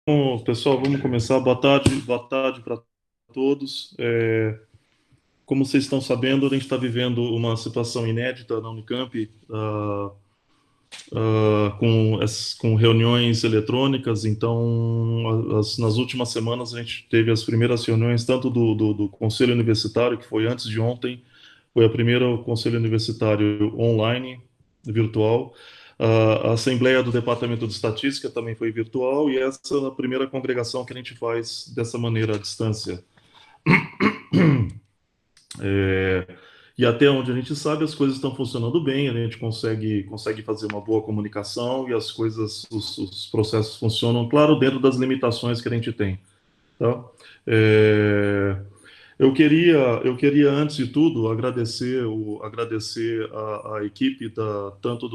Bom, pessoal, vamos começar. Boa tarde para todos. Como vocês estão sabendo, a gente está vivendo uma situação inédita na Unicamp, com reuniões eletrônicas. Então, nas últimas semanas, a gente teve as primeiras reuniões, tanto do Conselho Universitário, que foi antes de ontem, foi a primeira Conselho Universitário online, virtual. A Assembleia do Departamento de Estatística também foi virtual, e essa é a primeira congregação que a gente faz dessa maneira à distância. É, e até onde a gente sabe, as coisas estão funcionando bem, a gente consegue fazer uma boa comunicação e as coisas, os processos funcionam, claro, dentro das limitações que a gente tem. Tá? É, eu queria, antes de tudo, agradecer a equipe tanto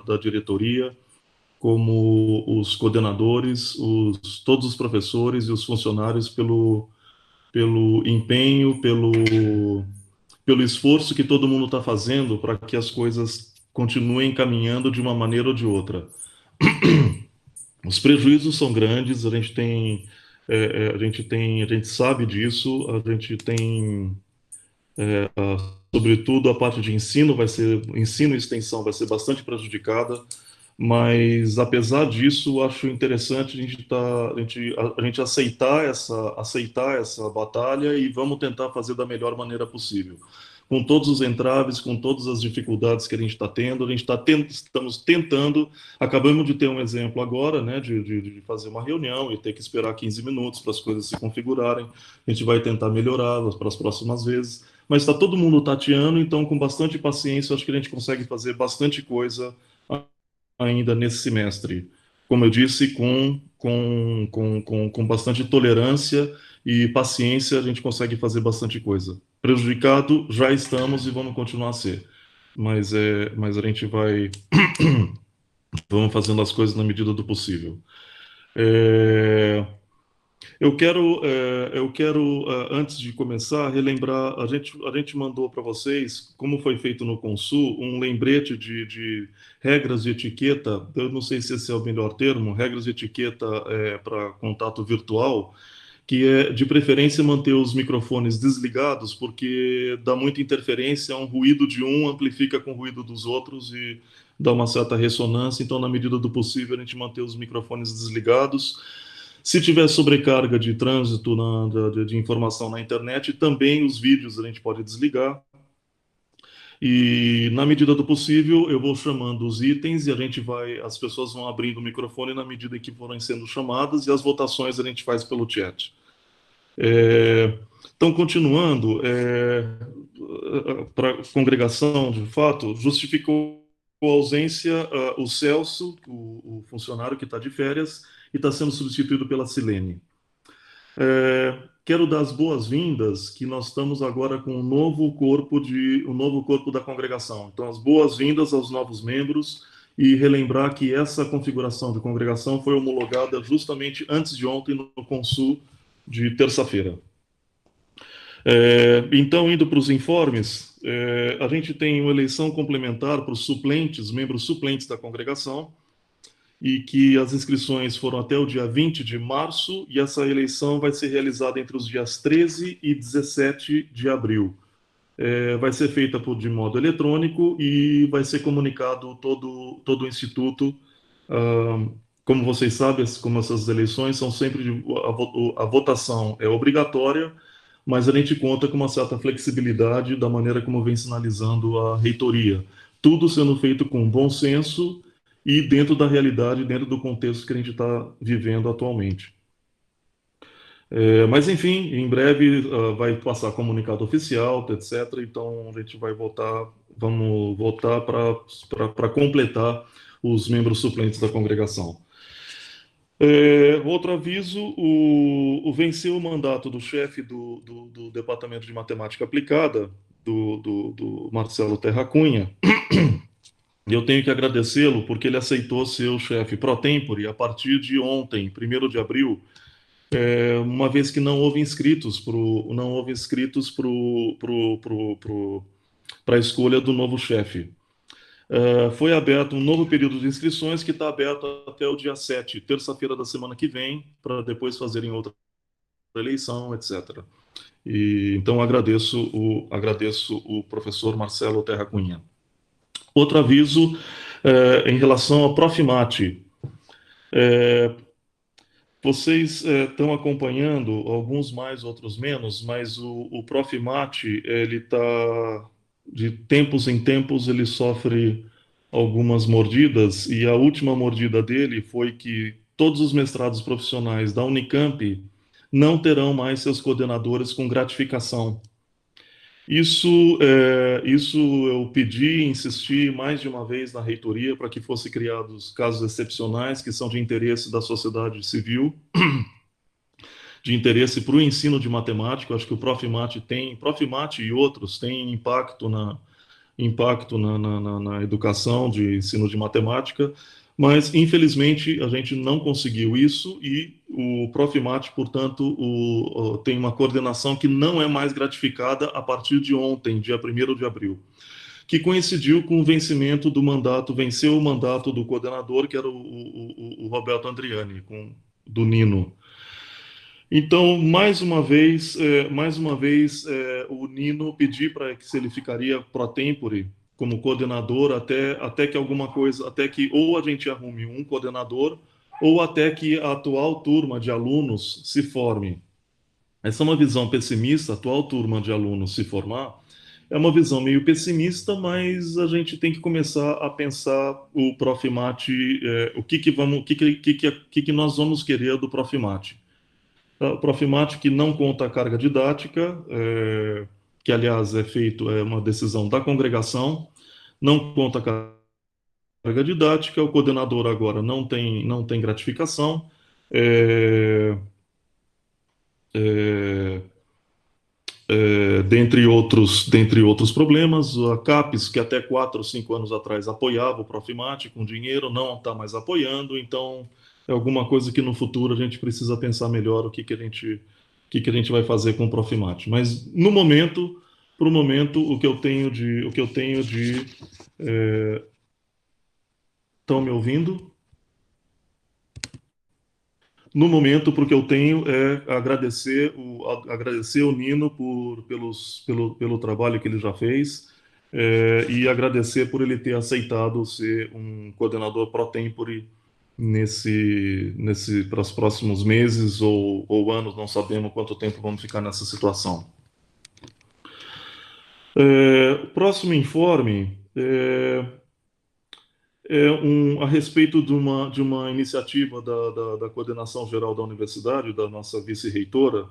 da diretoria, como os coordenadores, todos os professores e os funcionários pelo empenho, pelo esforço que todo mundo está fazendo para que as coisas continuem caminhando de uma maneira ou de outra. Os prejuízos são grandes, a gente sabe disso, a gente tem, sobretudo a parte de ensino e extensão vai ser bastante prejudicada, mas apesar disso, acho interessante a gente aceitar essa batalha e vamos tentar fazer da melhor maneira possível. Com todos os entraves, com todas as dificuldades que a gente está tendo, estamos tentando. Acabamos de ter um exemplo agora, né, de fazer uma reunião e ter que esperar 15 minutos para as coisas se configurarem. A gente vai tentar melhorá-las para as próximas vezes. Mas está todo mundo tateando, então, com bastante paciência, acho que a gente consegue fazer bastante coisa ainda nesse semestre. Como eu disse, com bastante tolerância e paciência, a gente consegue fazer bastante coisa. Prejudicado, já estamos e vamos continuar a ser. Mas a gente vamos fazendo as coisas na medida do possível. É, antes de começar, relembrar, a gente mandou para vocês, como foi feito no Consul, um lembrete de regras de etiqueta, eu não sei se esse é o melhor termo, regras de etiqueta para contato virtual, que é, de preferência, manter os microfones desligados, porque dá muita interferência, um ruído de um amplifica com o ruído dos outros e dá uma certa ressonância, então, na medida do possível, a gente manter os microfones desligados. Se tiver sobrecarga de trânsito de informação na internet, também os vídeos a gente pode desligar. E na medida do possível, eu vou chamando os itens e as pessoas vão abrindo o microfone na medida em que forem sendo chamadas e as votações a gente faz pelo chat. Então, continuando, para a congregação, de fato, justificou a ausência o Celso, o funcionário que está de férias, e está sendo substituído pela Silene. Quero dar as boas-vindas, que nós estamos agora com um novo corpo da congregação. Então, as boas-vindas aos novos membros e relembrar que essa configuração de congregação foi homologada justamente antes de ontem no Consul de terça-feira. Então, indo para os informes, a gente tem uma eleição complementar para os suplentes, membros suplentes da congregação, e que as inscrições foram até o dia 20 de março, e essa eleição vai ser realizada entre os dias 13 e 17 de abril. Vai ser feita de modo eletrônico e vai ser comunicado todo o instituto. ah, Como vocês sabem, como essas eleições são sempre a votação é obrigatória, mas a gente conta com uma certa flexibilidade da maneira como vem sinalizando a reitoria. Tudo sendo feito com bom senso e dentro da realidade, dentro do contexto que a gente está vivendo atualmente. Mas, enfim, em breve vai passar comunicado oficial, etc. Então, a gente vamos voltar para completar os membros suplentes da congregação. Outro aviso: venceu o mandato do chefe do Departamento de Matemática Aplicada, do Marcelo Terra Cunha, e eu tenho que agradecê-lo porque ele aceitou ser o chefe pro tempore a partir de ontem, 1º de abril, uma vez que não houve inscritos para a escolha do novo chefe. Foi aberto um novo período de inscrições que está aberto até o dia 7, terça-feira da semana que vem, para depois fazerem outra eleição, etc. Então agradeço o professor Marcelo Terra Cunha. Outro aviso em relação ao Profimate. É, Vocês estão acompanhando, alguns mais, outros menos, mas o Profimate, ele está, de tempos em tempos, ele sofre algumas mordidas, e a última mordida dele foi que todos os mestrados profissionais da Unicamp não terão mais seus coordenadores com gratificação. Isso eu pedi, insisti mais de uma vez na reitoria para que fossem criados casos excepcionais que são de interesse da sociedade civil, de interesse para o ensino de matemática. Eu acho que o Profimate e outros têm impacto na educação de ensino de matemática, mas infelizmente a gente não conseguiu isso e o Profimate, portanto, tem uma coordenação que não é mais gratificada a partir de ontem, dia 1º de abril, que coincidiu com o vencimento do mandato, venceu o mandato do coordenador, que era o Roberto Andriani, do Nino. Então, mais uma vez, o Nino pedi para que se ele ficaria pro tempore como coordenador até que alguma coisa, até que ou a gente arrume um coordenador ou até que a atual turma de alunos se forme. Essa é uma visão pessimista, a atual turma de alunos se formar, é uma visão meio pessimista, mas a gente tem que começar a pensar o Profimate, o que que vamos, o que que nós vamos querer do Profimate. O Profimate que não conta a carga didática, que aliás é uma decisão da congregação, não conta a carga didática, o coordenador agora não tem gratificação, é, é, dentre outros problemas, a CAPES, que até 4 ou 5 anos atrás apoiava o Profimate com dinheiro, não está mais apoiando, então é alguma coisa que no futuro a gente precisa pensar melhor o que que a gente vai fazer com o Profimate. Mas no momento, para o momento, estão me ouvindo? No momento, porque eu tenho é agradecer o Nino pelo trabalho que ele já fez, e agradecer por ele ter aceitado ser um coordenador pro tempore para os próximos meses ou anos, não sabemos quanto tempo vamos ficar nessa situação. O próximo informe a respeito de uma iniciativa da Coordenação Geral da Universidade, da nossa vice-reitora.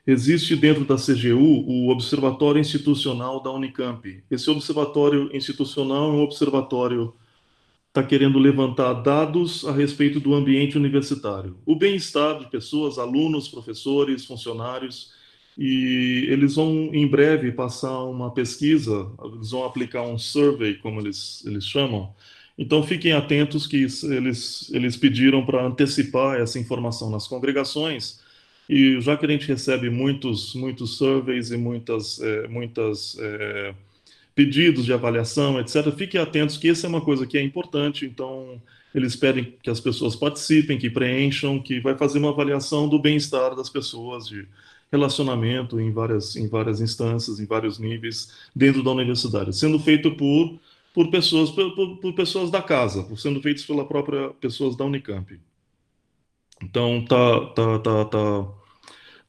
Existe dentro da CGU o Observatório Institucional da Unicamp. Esse observatório institucional é um observatório que está querendo levantar dados a respeito do ambiente universitário, o bem-estar de pessoas, alunos, professores, funcionários, e eles vão em breve passar uma pesquisa, eles vão aplicar um survey, como eles chamam. Então fiquem atentos que eles pediram para antecipar essa informação nas congregações, e já que a gente recebe muitos surveys e muitas pedidos de avaliação, etc., fiquem atentos que essa é uma coisa que é importante. Então, eles pedem que as pessoas participem, que preencham, que vai fazer uma avaliação do bem-estar das pessoas, de relacionamento em várias instâncias, em vários níveis, dentro da universidade, sendo feito por pessoas da casa, sendo feitos pela própria pessoas da Unicamp. Então,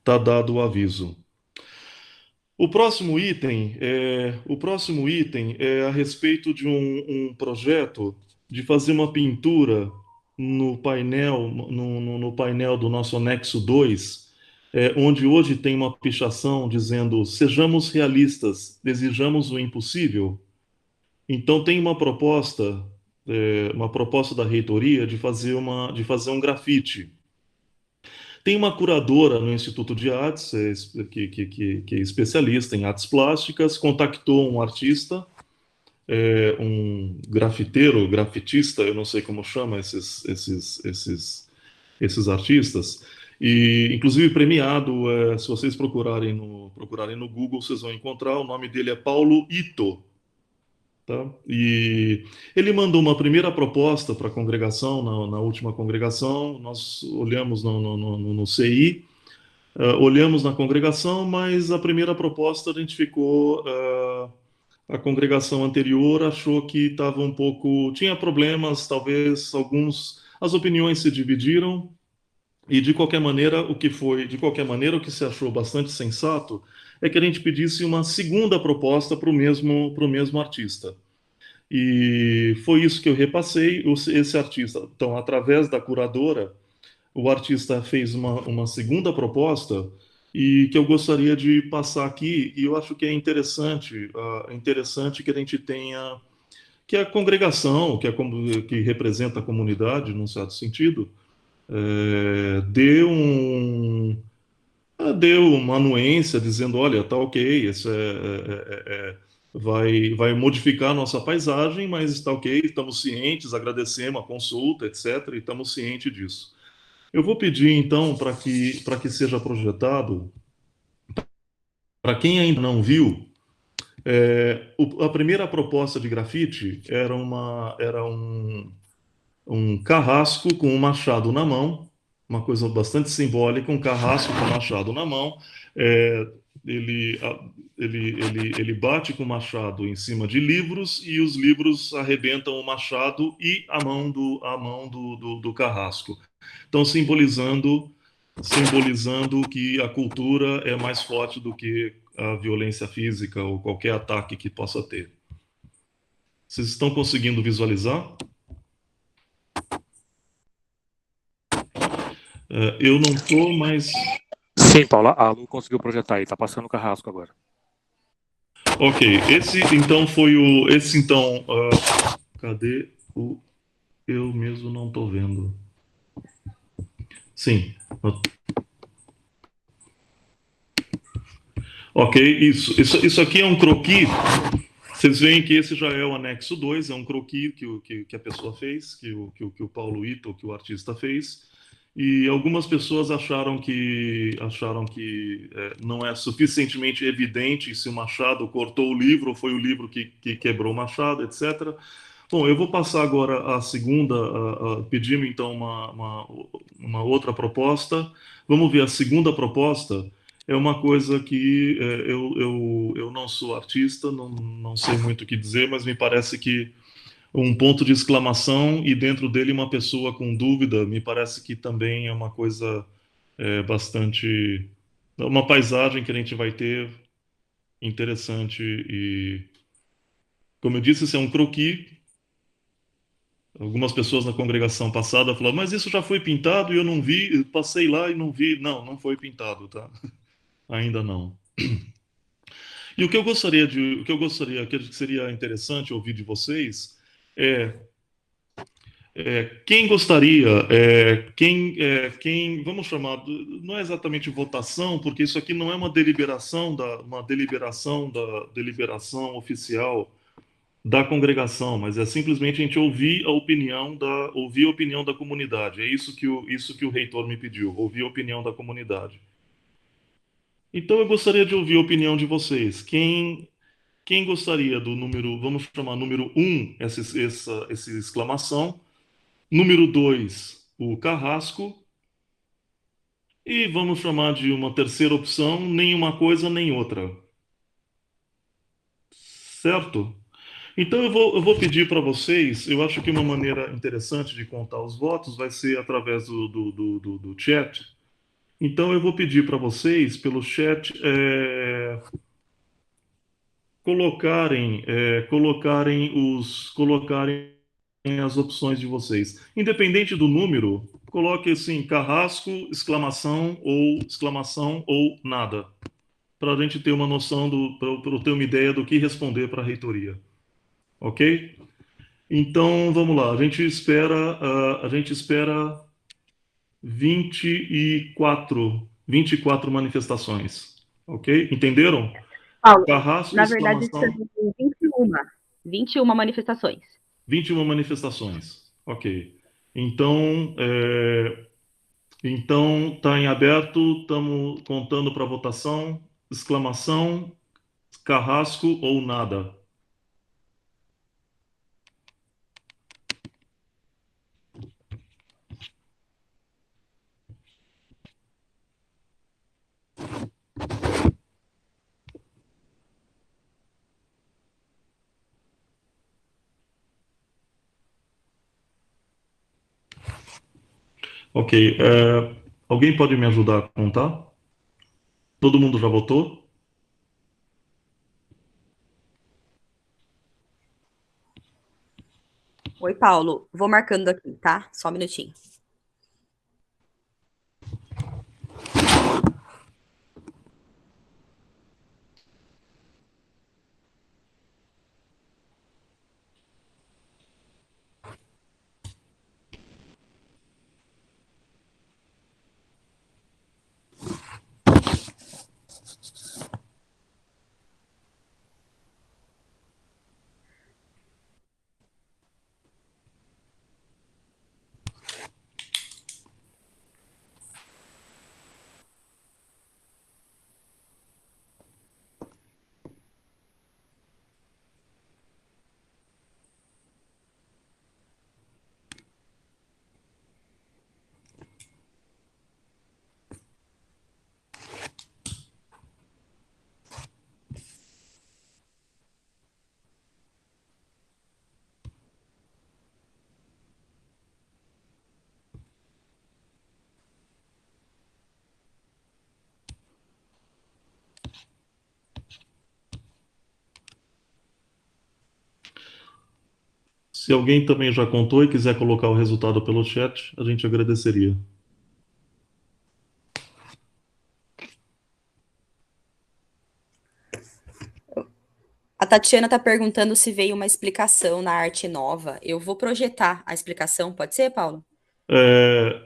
tá dado o aviso. O próximo item é a respeito de um projeto de fazer uma pintura no painel do nosso anexo 2, onde hoje tem uma pichação dizendo: sejamos realistas, desejamos o impossível. Então tem uma proposta da reitoria de fazer um grafite. Tem uma curadora no Instituto de Artes, que é especialista em artes plásticas, contactou um artista, um grafiteiro, grafitista, eu não sei como chama esses artistas, e inclusive premiado. Se vocês procurarem no Google, vocês vão encontrar. O nome dele é Paulo Ito. tá? E ele mandou uma primeira proposta para a congregação, na última congregação, nós olhamos no CI, olhamos na congregação, mas a primeira proposta a gente ficou. A congregação anterior achou que estava um pouco. Tinha problemas, talvez alguns. As opiniões se dividiram, e de qualquer maneira, o que se achou bastante sensato é que a gente pedisse uma segunda proposta para o mesmo artista. E foi isso que eu repassei. Esse artista, então, através da curadora, o artista fez uma segunda proposta e que eu gostaria de passar aqui. E eu acho que é interessante, interessante que a gente tenha, que a congregação, que representa a comunidade, num certo sentido, dê deu uma anuência dizendo, olha, tá ok, vai modificar a nossa paisagem, mas está ok, estamos cientes, agradecemos a consulta, etc., e estamos cientes disso. Eu vou pedir, então, para que seja projetado, para quem ainda não viu, a primeira proposta de grafite era um carrasco com um machado na mão, uma coisa bastante simbólica, um carrasco com um machado na mão. É, ele, ele bate com o machado em cima de livros e os livros arrebentam o machado e a mão do carrasco. Então, simbolizando que a cultura é mais forte do que a violência física ou qualquer ataque que possa ter. Vocês estão conseguindo visualizar? Eu não estou, mas. Sim, Paula, a Lu conseguiu projetar aí, tá passando o carrasco agora. Ok, esse então foi o. Esse então. Cadê o. Eu mesmo não estou vendo. Sim. Ok, isso aqui é um croquis. Vocês veem que esse já é o anexo 2, é um croquis que a pessoa fez, que o Paulo Ito, que o artista fez. E algumas pessoas acharam que não é suficientemente evidente se o Machado cortou o livro ou foi o livro que quebrou o Machado, etc. Bom, eu vou passar agora a segunda, pedindo então uma outra proposta. Vamos ver a segunda proposta. É uma coisa que eu não sou artista, não sei muito o que dizer, mas me parece que um ponto de exclamação e dentro dele uma pessoa com dúvida, me parece que também é uma coisa bastante. Uma paisagem que a gente vai ter interessante e, como eu disse, isso é um croquis. Algumas pessoas na congregação passada falaram, mas isso já foi pintado e eu não vi, eu passei lá e não vi. Não, não foi pintado, tá? Ainda não. E o que eu gostaria, que seria interessante ouvir de vocês é, quem gostaria, vamos chamar, não é exatamente votação, porque isso aqui não é uma deliberação oficial da congregação, mas é simplesmente a gente ouvir a opinião da comunidade. É isso que o reitor me pediu, ouvir a opinião da comunidade. Então eu gostaria de ouvir a opinião de vocês. Quem gostaria do número, vamos chamar número um, essa exclamação, número 2, o carrasco, e vamos chamar de uma terceira opção, nem uma coisa nem outra. Certo? Então eu vou pedir para vocês, eu acho que uma maneira interessante de contar os votos vai ser através do chat. Então eu vou pedir para vocês, pelo chat, colocarem as opções de vocês. Independente do número, coloque assim, carrasco, exclamação ou nada, para a gente ter uma noção para eu ter uma ideia do que responder para a reitoria. Ok? Então, vamos lá. A gente espera 24 manifestações. Ok? Entenderam? Paulo, Carrasco, na verdade, exclamação, são 21 manifestações. 21 manifestações. Ok. Então, então está em aberto, estamos contando para votação. Exclamação, carrasco ou nada. Ok. Alguém pode me ajudar a contar? Todo mundo já votou? Oi, Paulo. Vou marcando aqui, tá? Só um minutinho. Se alguém também já contou e quiser colocar o resultado pelo chat, a gente agradeceria. A Tatiana está perguntando se veio uma explicação na arte nova. Eu vou projetar a explicação, pode ser, Paulo? É,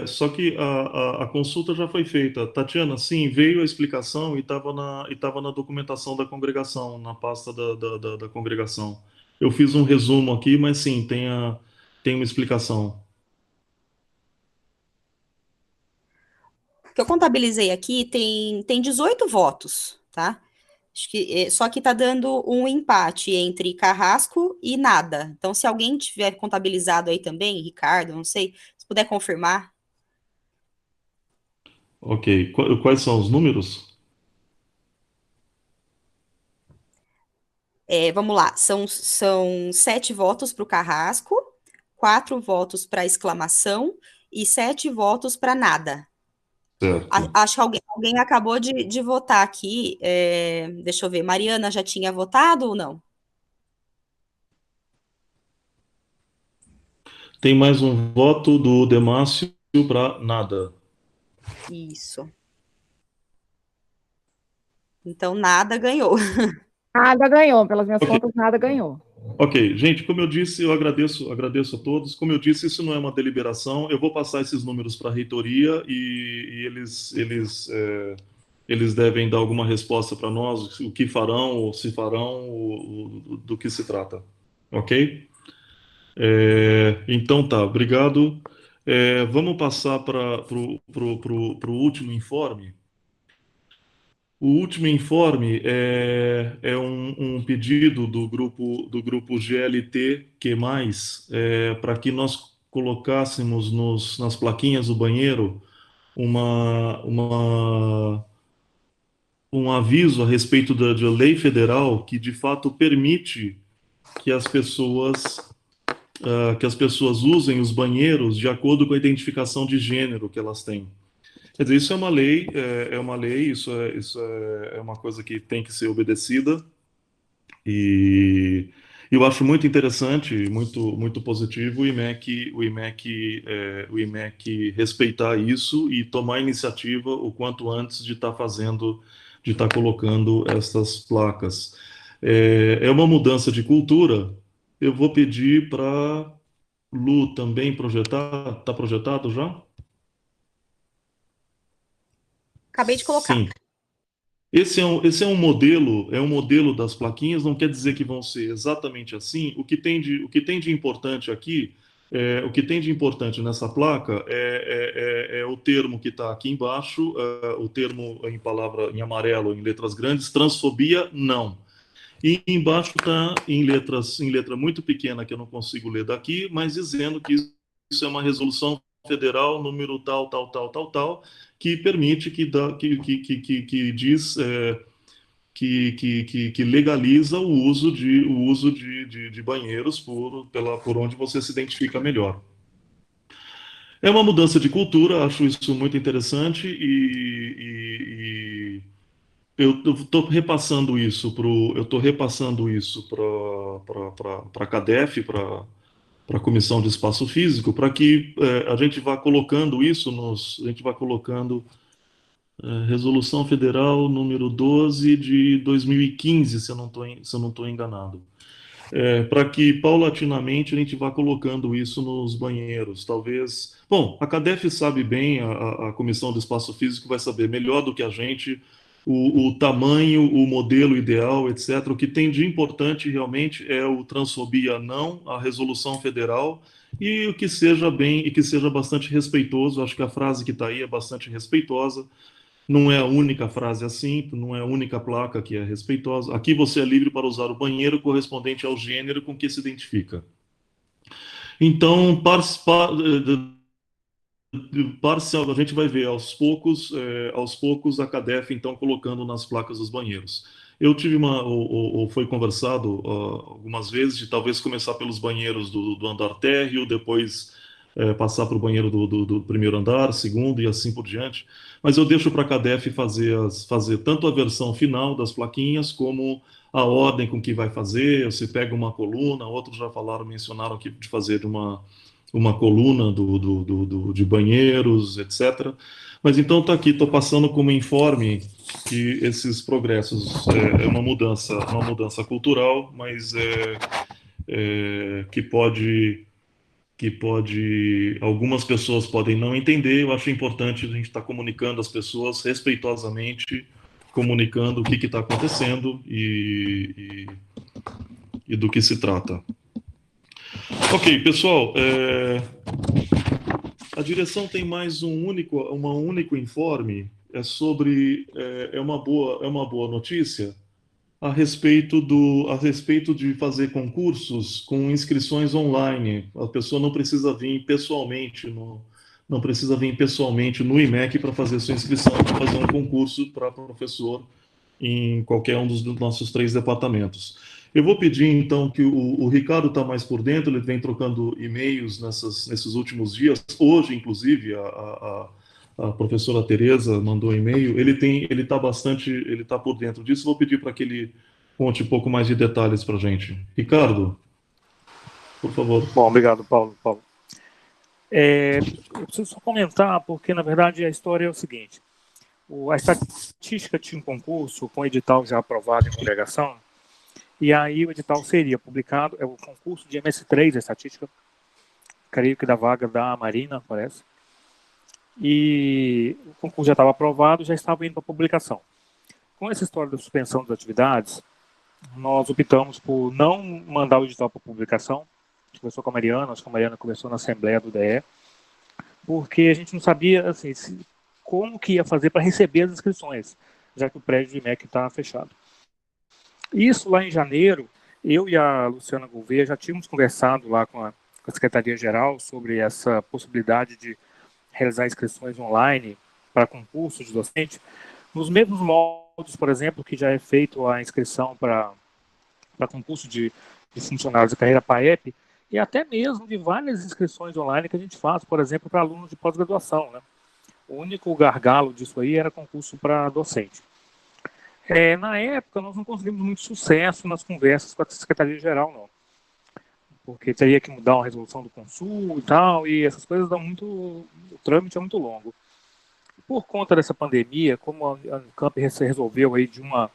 só que a consulta já foi feita. Tatiana, sim, veio a explicação e estava na documentação da congregação, na pasta da congregação. Eu fiz um resumo aqui, mas sim, tem uma explicação. O que eu contabilizei aqui tem 18 votos, tá? Acho que, só que tá dando um empate entre Carrasco e nada. Então, se alguém tiver contabilizado aí também, Ricardo, não sei, se puder confirmar. Ok. Quais são os números? Vamos lá, são 7 votos para o Carrasco, 4 votos para exclamação e 7 votos para nada. Certo. Acho que alguém acabou de votar aqui. Deixa eu ver, Mariana já tinha votado ou não? Tem mais um voto do Demásio para nada. Isso. Então, nada ganhou. Nada ganhou, pelas minhas Ok. contas, nada ganhou. Ok, gente, como eu disse, eu agradeço a todos. Como eu disse, isso não é uma deliberação. Eu vou passar esses números para a reitoria e eles devem dar alguma resposta para nós, o que farão, ou se farão, do que se trata. Ok? Então tá, obrigado. Vamos passar para o último informe. O último informe é um pedido do grupo GLT, que mais, para que nós colocássemos nas plaquinhas do banheiro uma, um aviso a respeito da lei federal que de fato permite que que as pessoas usem os banheiros de acordo com a identificação de gênero que elas têm. Quer dizer, isso é uma lei, é uma coisa que tem que ser obedecida e eu acho muito interessante, muito positivo o IMEC respeitar isso e tomar iniciativa o quanto antes de estar de estar colocando essas placas. É uma mudança de cultura. Eu vou pedir para Lu também projetar. Está projetado já? Acabei de colocar. Sim. Esse é um modelo das plaquinhas, não quer dizer que vão ser exatamente assim. O que tem de importante aqui, o que tem de importante nessa placa é o termo que está aqui embaixo, o termo em palavra em amarelo, em letras grandes, transfobia, não. E embaixo está em letra muito pequena, que eu não consigo ler daqui, mas dizendo que isso é uma resolução federal, número tal, tal, tal, tal, tal, que permite, que diz, que legaliza o uso de banheiros por onde você se identifica melhor. É uma mudança de cultura, acho isso muito interessante eu estou repassando isso para a CADEF, para a Comissão de Espaço Físico, para que a gente vá colocando isso a gente vai colocando Resolução Federal número 12 de 2015, se eu não estou enganado. Para que paulatinamente a gente vá colocando isso nos banheiros, talvez. Bom, a CADEF sabe bem, a Comissão do Espaço Físico vai saber melhor do que a gente o tamanho, o modelo ideal, etc. O que tem de importante realmente é o transfobia não, a resolução federal e o que seja bem e que seja bastante respeitoso. Acho que a frase que está aí é bastante respeitosa. Não é a única frase assim, não é a única placa que é respeitosa. Aqui você é livre para usar o banheiro correspondente ao gênero com que se identifica. Então, parcial, a gente vai ver aos poucos a CADEF então colocando nas placas dos banheiros. Eu tive ou foi conversado algumas vezes de talvez começar pelos banheiros do andar térreo, depois passar para o banheiro do primeiro andar, segundo e assim por diante. Mas eu deixo para a CADEF fazer tanto a versão final das plaquinhas como a ordem com que vai fazer. Você pega uma coluna, outros já mencionaram aqui de fazer uma coluna de banheiros, etc. Mas então está aqui, estou passando como informe que esses progressos é uma mudança cultural, mas algumas pessoas podem não entender. Eu acho importante a gente estar comunicando às pessoas respeitosamente, comunicando o que está acontecendo e do que se trata. Ok, pessoal, a direção tem mais um único informe, é uma boa notícia a respeito de fazer concursos com inscrições online. A pessoa não precisa vir pessoalmente no IMEC para fazer sua inscrição, para fazer um concurso para professor em qualquer um dos nossos 3 departamentos. Eu vou pedir, então, que o Ricardo está mais por dentro, ele vem trocando e-mails nesses últimos dias. Hoje, inclusive, a professora Tereza mandou um e-mail. Ele está por dentro disso. Vou pedir para que ele conte um pouco mais de detalhes para a gente. Ricardo, por favor. Bom, obrigado, Paulo. Eu preciso só comentar, porque, na verdade, a história é o seguinte. A estatística tinha um concurso com edital já aprovado em congregação, e aí o edital seria publicado, é o concurso de MS3, a estatística, creio que da vaga da Marina, parece. E o concurso já estava aprovado, já estava indo para publicação. Com essa história da suspensão das atividades, nós optamos por não mandar o edital para publicação. A gente conversou com a Mariana, acho que a Mariana conversou na Assembleia do DE, porque a gente não sabia assim, como que ia fazer para receber as inscrições, já que o prédio de IMEC está fechado. Isso lá em janeiro, eu e a Luciana Gouveia já tínhamos conversado lá com a Secretaria-Geral sobre essa possibilidade de realizar inscrições online para concursos de docente, nos mesmos moldes, por exemplo, que já é feito a inscrição para concurso de funcionários de carreira PAEP, e até mesmo de várias inscrições online que a gente faz, por exemplo, para alunos de pós-graduação, né? O único gargalo disso aí era concurso para docente. Na época, nós não conseguimos muito sucesso nas conversas com a Secretaria-Geral, não. Porque teria que mudar uma resolução do Consul e tal, e essas coisas dão muito... O trâmite é muito longo. Por conta dessa pandemia, como a Unicamp resolveu aí de uma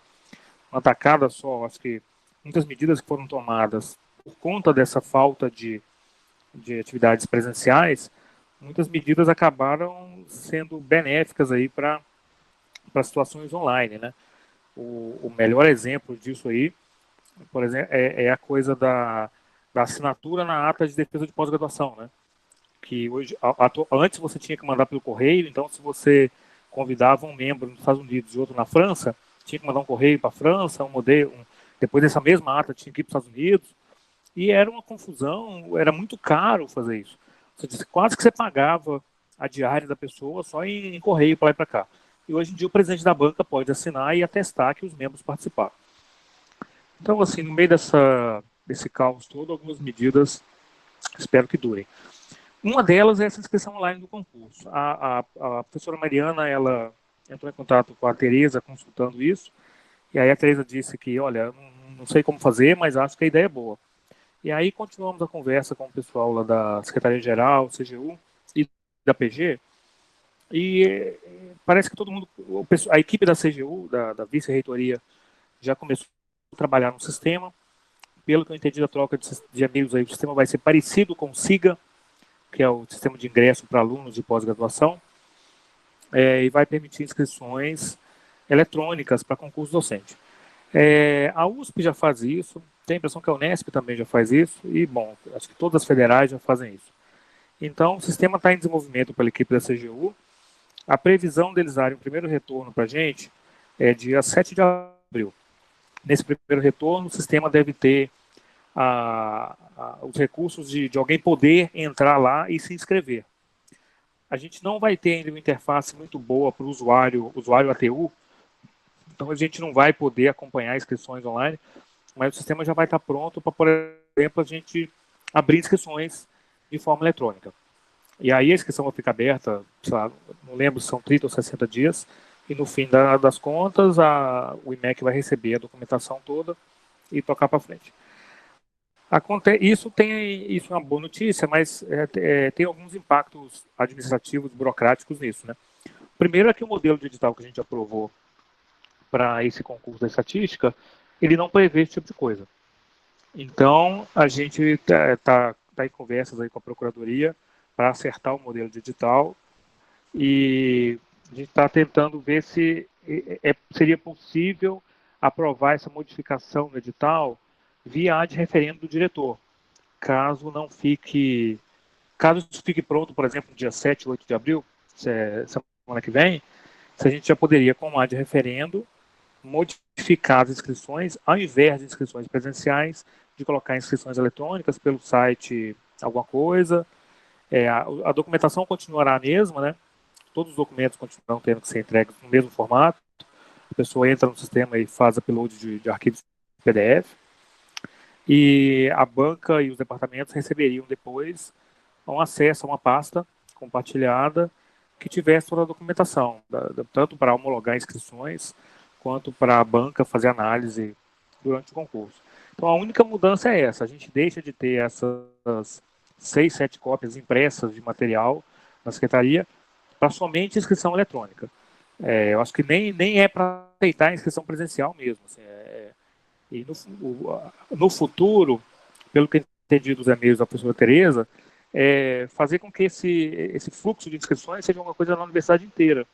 tacada só, acho que muitas medidas que foram tomadas por conta dessa falta de atividades presenciais, muitas medidas acabaram sendo benéficas aí para situações online, né? O melhor exemplo disso aí, por exemplo, é a coisa da assinatura na ata de defesa de pós-graduação, né? Que hoje, antes você tinha que mandar pelo correio, então se você convidava um membro nos Estados Unidos e outro na França, tinha que mandar um correio para a França, depois dessa mesma ata tinha que ir para os Estados Unidos, e era uma confusão, era muito caro fazer isso. Ou seja, quase que você pagava a diária da pessoa só em correio para lá e para cá. E hoje em dia o presidente da banca pode assinar e atestar que os membros participaram. Então, assim, no meio desse caos todo, algumas medidas espero que durem. Uma delas é essa inscrição online do concurso. A professora Mariana, ela entrou em contato com a Tereza, consultando isso, e aí a Tereza disse que, olha, não sei como fazer, mas acho que a ideia é boa. E aí continuamos a conversa com o pessoal lá da Secretaria-Geral, CGU e da PG, e parece que todo mundo, a equipe da CGU, da vice-reitoria, já começou a trabalhar no sistema. Pelo que eu entendi da troca de e-mails aí, o sistema vai ser parecido com o SIGA, que é o sistema de ingresso para alunos de pós-graduação, e vai permitir inscrições eletrônicas para concurso docente. A USP já faz isso, tem a impressão que a Unesp também já faz isso, e, bom, acho que todas as federais já fazem isso. Então, o sistema está em desenvolvimento pela equipe da CGU. A previsão deles darem o primeiro retorno para a gente é dia 7 de abril. Nesse primeiro retorno, o sistema deve ter os recursos de alguém poder entrar lá e se inscrever. A gente não vai ter ainda uma interface muito boa para o usuário ATU, então a gente não vai poder acompanhar inscrições online, mas o sistema já vai estar pronto para, por exemplo, a gente abrir inscrições de forma eletrônica. E aí a inscrição vai ficar aberta, sei lá, não lembro se são 30 ou 60 dias, e no fim das contas o IMEC vai receber a documentação toda e tocar para frente. Isso é uma boa notícia, mas tem alguns impactos administrativos, burocráticos nisso, né? O primeiro é que o modelo de edital que a gente aprovou para esse concurso da estatística, ele não prevê esse tipo de coisa. Então, a gente está em conversas aí com a Procuradoria para acertar o modelo de edital e a gente está tentando ver se seria possível aprovar essa modificação no edital via ad referendo do diretor, caso isso fique pronto, por exemplo, no dia 7 ou 8 de abril, semana que vem, se a gente já poderia, com o ad referendo, modificar as inscrições, ao invés de inscrições presenciais, de colocar inscrições eletrônicas pelo site, alguma coisa. A documentação continuará a mesma, né? Todos os documentos continuarão tendo que ser entregues no mesmo formato. A pessoa entra no sistema e faz upload de arquivos PDF. E a banca e os departamentos receberiam depois um acesso a uma pasta compartilhada que tivesse toda a documentação, tanto para homologar inscrições, quanto para a banca fazer análise durante o concurso. Então, a única mudança é essa. A gente deixa de ter essas 6, 7 cópias impressas de material na secretaria para somente inscrição eletrônica. Eu acho que nem é para aceitar a inscrição presencial mesmo. Assim, e no futuro, pelo que eu entendi dos e-mails da professora Tereza, fazer com que esse fluxo de inscrições seja uma coisa na universidade inteira.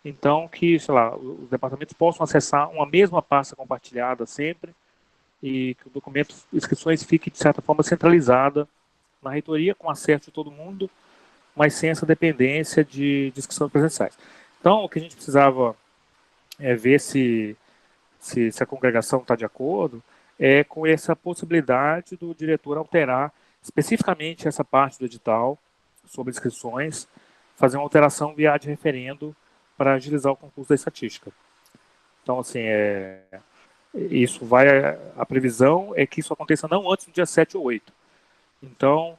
Então, que, sei lá, os departamentos possam acessar uma mesma pasta compartilhada sempre e que o documento de inscrições fique, de certa forma, centralizada na reitoria, com acesso de todo mundo, mas sem essa dependência de inscrições presenciais. Então, o que a gente precisava ver se a congregação está de acordo com essa possibilidade do diretor alterar especificamente essa parte do edital sobre inscrições, fazer uma alteração via ad referendo para agilizar o concurso da estatística. Então, assim, a previsão é que isso aconteça não antes do dia 7 ou 8. Então,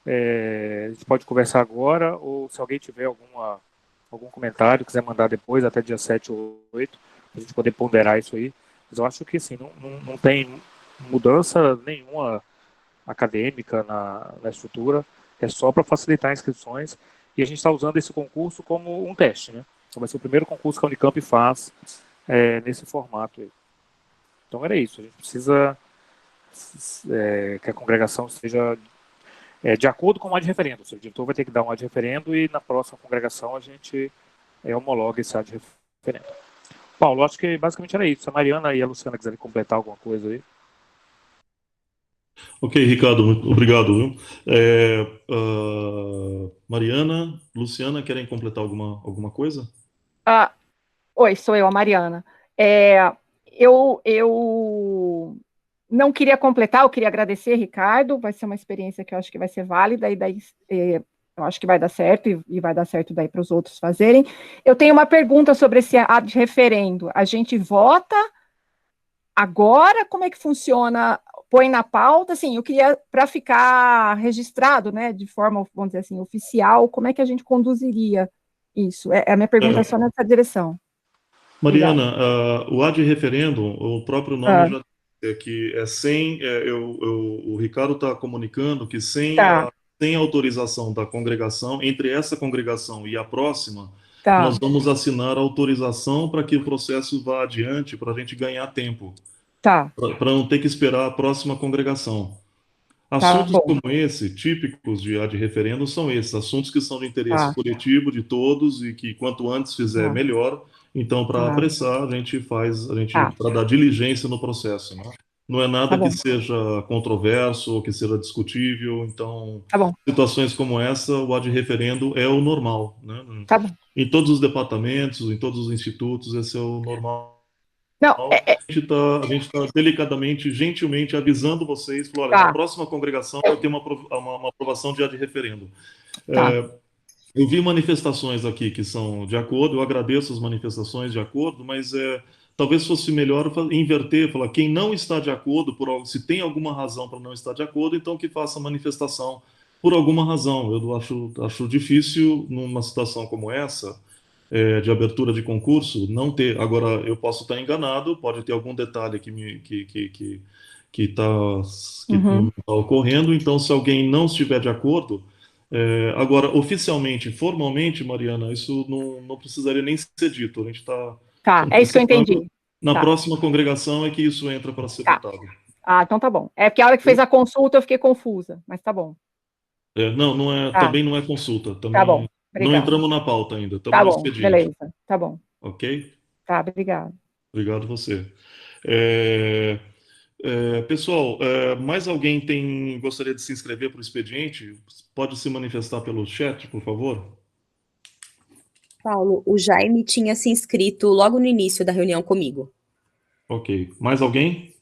a gente pode conversar agora, ou se alguém tiver algum comentário, quiser mandar depois, até dia 7 ou 8, para a gente poder ponderar isso aí. Mas eu acho que, assim, não tem mudança nenhuma acadêmica na estrutura, é só para facilitar inscrições, e a gente está usando esse concurso como um teste, né? Então vai ser o primeiro concurso que a Unicamp faz nesse formato aí. Então era isso, a gente precisa que a congregação seja de acordo com o ad referendo, ou seja, o diretor vai ter que dar um ad referendo e na próxima congregação a gente homologa esse ad referendo. Paulo, acho que basicamente era isso. Se a Mariana e a Luciana quiserem completar alguma coisa aí. Ok, Ricardo, muito obrigado. Viu? Mariana, Luciana, querem completar alguma coisa? Oi, sou eu, a Mariana. Eu não queria completar, eu queria agradecer, Ricardo, vai ser uma experiência que eu acho que vai ser válida, e daí eu acho que vai dar certo, e vai dar certo daí para os outros fazerem. Eu tenho uma pergunta sobre esse ad referendo. A gente vota agora? Como é que funciona? põe na pauta, assim, eu queria, para ficar registrado, né, de forma, vamos dizer assim, oficial, como é que a gente conduziria isso? A minha pergunta é só nessa direção. Mariana, o ad referendum, o próprio nome já é que é sem, o Ricardo está comunicando que sem autorização da congregação, entre essa congregação e a próxima, nós vamos assinar a autorização para que o processo vá adiante, para a gente ganhar tempo, para não ter que esperar a próxima congregação. Assuntos como esse, típicos de ad referendo, são esses, assuntos que são de interesse coletivo de todos e que quanto antes fizer, melhor. Então, para apressar, a gente para dar diligência no processo, né? Não é nada que seja controverso ou que seja discutível. Então, situações como essa, o ad referendo é o normal, né? Em todos os departamentos, em todos os institutos, esse é o normal. Não, a gente está delicadamente, gentilmente avisando vocês, olha, na próxima congregação vai ter uma aprovação de ad referendo. Eu vi manifestações aqui que são de acordo, eu agradeço as manifestações de acordo, mas talvez fosse melhor inverter, falar quem não está de acordo, se tem alguma razão para não estar de acordo, então que faça manifestação por alguma razão. Eu acho difícil, numa situação como essa, de abertura de concurso, não ter. Agora, eu posso estar enganado, pode ter algum detalhe que está ocorrendo, então se alguém não estiver de acordo, agora, oficialmente, formalmente, Mariana, isso não precisaria nem ser dito. A gente está... é isso que eu entendi. Na próxima congregação é que isso entra para ser votado. Então tá bom. É porque a hora que fez a consulta eu fiquei confusa, mas tá bom. Também não é consulta. Também tá bom. Obrigado. Não entramos na pauta ainda. Estamos tá no bom, expediente. beleza. Tá bom. Ok? Obrigado. Obrigado a você. Pessoal, mais alguém gostaria de se inscrever para o expediente? Pode se manifestar pelo chat, por favor? Paulo, o Jaime tinha se inscrito logo no início da reunião comigo. Ok. Mais alguém?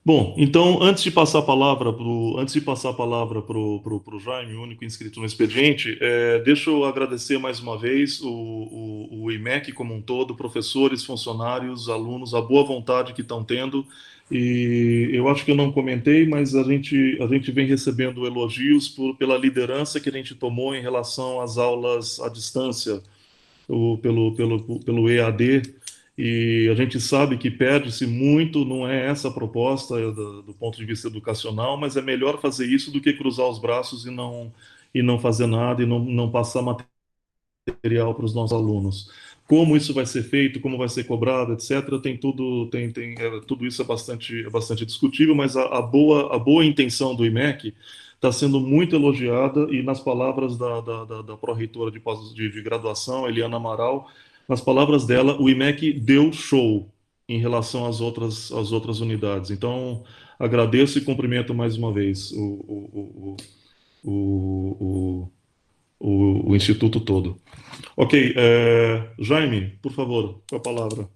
Bom, então, antes de passar a palavra para o Jaime, o único inscrito no expediente, deixa eu agradecer mais uma vez o IMEC como um todo, professores, funcionários, alunos, a boa vontade que estão tendo. E eu acho que eu não comentei, mas a gente vem recebendo elogios pela liderança que a gente tomou em relação às aulas à distância, pelo EAD. E a gente sabe que perde-se muito, não é essa a proposta do ponto de vista educacional, mas é melhor fazer isso do que cruzar os braços e não fazer nada e não passar material para os nossos alunos. Como isso vai ser feito, como vai ser cobrado, etc., tudo isso é bastante discutível, mas a boa intenção do IMEC está sendo muito elogiada, e nas palavras da pró-reitora de graduação, Eliana Amaral, nas palavras dela, o IMEC deu show em relação às outras unidades. Então, agradeço e cumprimento mais uma vez o Instituto todo. Ok, Jaime, por favor, com a palavra.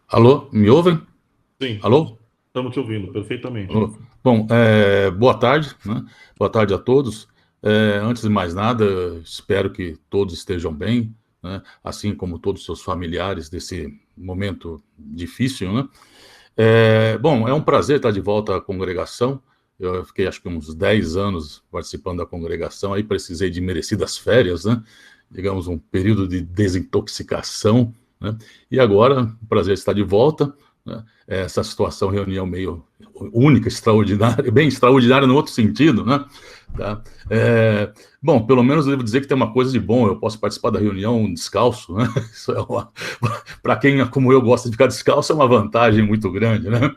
Alô, me ouvem? Sim. Alô? Estamos te ouvindo, perfeitamente. Alô. Bom, boa tarde, né? Boa tarde a todos. Antes de mais nada, espero que todos estejam bem, né? Assim como todos os seus familiares desse momento difícil, né? Bom, é um prazer estar de volta à congregação. Eu fiquei, acho que uns 10 anos participando da congregação, aí precisei de merecidas férias, né? Digamos, um período de desintoxicação, né? E agora, um prazer estar de volta, né? Essa situação, reunião meio única, extraordinária, bem extraordinária no outro sentido, né? Tá? Bom, pelo menos eu devo dizer que tem uma coisa de bom, eu posso participar da reunião descalço, né? Isso para quem, como eu, gosta de ficar descalço, é uma vantagem muito grande, né?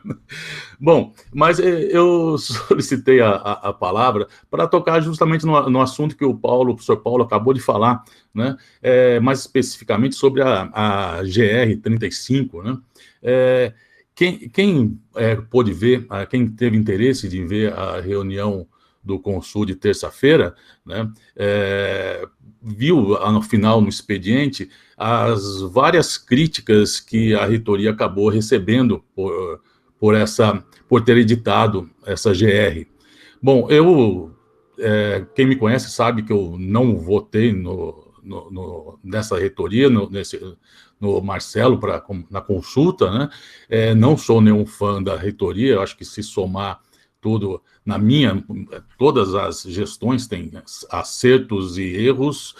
Bom, mas eu solicitei a palavra para tocar justamente no assunto que o professor Paulo acabou de falar, né? Mais especificamente sobre a GR-35, né? Quem pôde ver, quem teve interesse de ver a reunião do Consul de terça-feira, né, viu no final, no expediente, as várias críticas que a reitoria acabou recebendo por ter editado essa GR. Bom, quem me conhece sabe que eu não votei nessa reitoria, no Marcelo, na consulta, né? Não sou nenhum fã da reitoria, eu acho que se somar tudo, todas as gestões têm acertos e erros,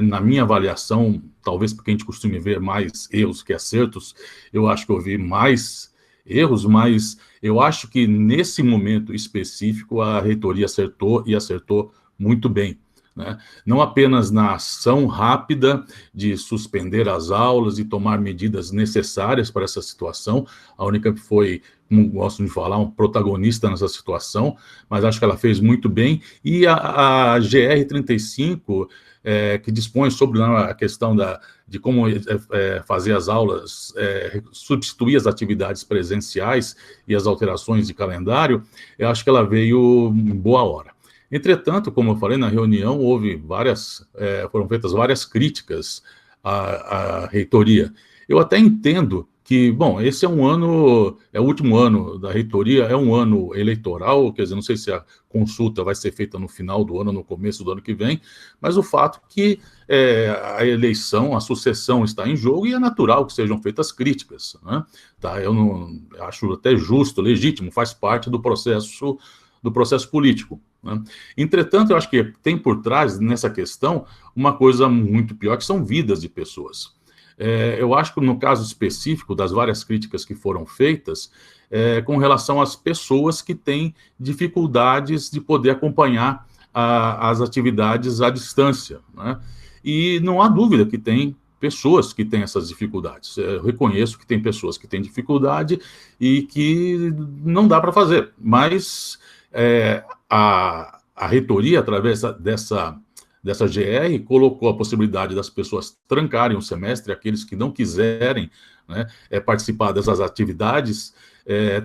na minha avaliação, talvez porque a gente costuma ver mais erros que acertos, eu acho que eu vi mais erros, mas eu acho que nesse momento específico a reitoria acertou e acertou muito bem, né? Não apenas na ação rápida de suspender as aulas e tomar medidas necessárias para essa situação, a Unicamp foi, como gosto de falar, um protagonista nessa situação, mas acho que ela fez muito bem, e a GR35, que dispõe sobre a questão de como fazer as aulas, substituir as atividades presenciais e as alterações de calendário, eu acho que ela veio em boa hora. Entretanto, como eu falei, na reunião foram feitas várias críticas à reitoria. Eu até entendo que, bom, esse é o último ano da reitoria, é um ano eleitoral, quer dizer, não sei se a consulta vai ser feita no final do ano, no começo do ano que vem, mas o fato que a eleição, a sucessão está em jogo e é natural que sejam feitas críticas, né? Tá? Eu não acho até justo, legítimo, faz parte do processo político, né? Entretanto, eu acho que tem por trás, nessa questão, uma coisa muito pior, que são vidas de pessoas. Eu acho que no caso específico das várias críticas que foram feitas, com relação às pessoas que têm dificuldades de poder acompanhar as atividades à distância, né? E não há dúvida que tem pessoas que têm essas dificuldades. Eu reconheço que tem pessoas que têm dificuldade e que não dá para fazer, mas a reitoria, através dessa GR, colocou a possibilidade das pessoas trancarem o semestre, aqueles que não quiserem, né, participar dessas atividades,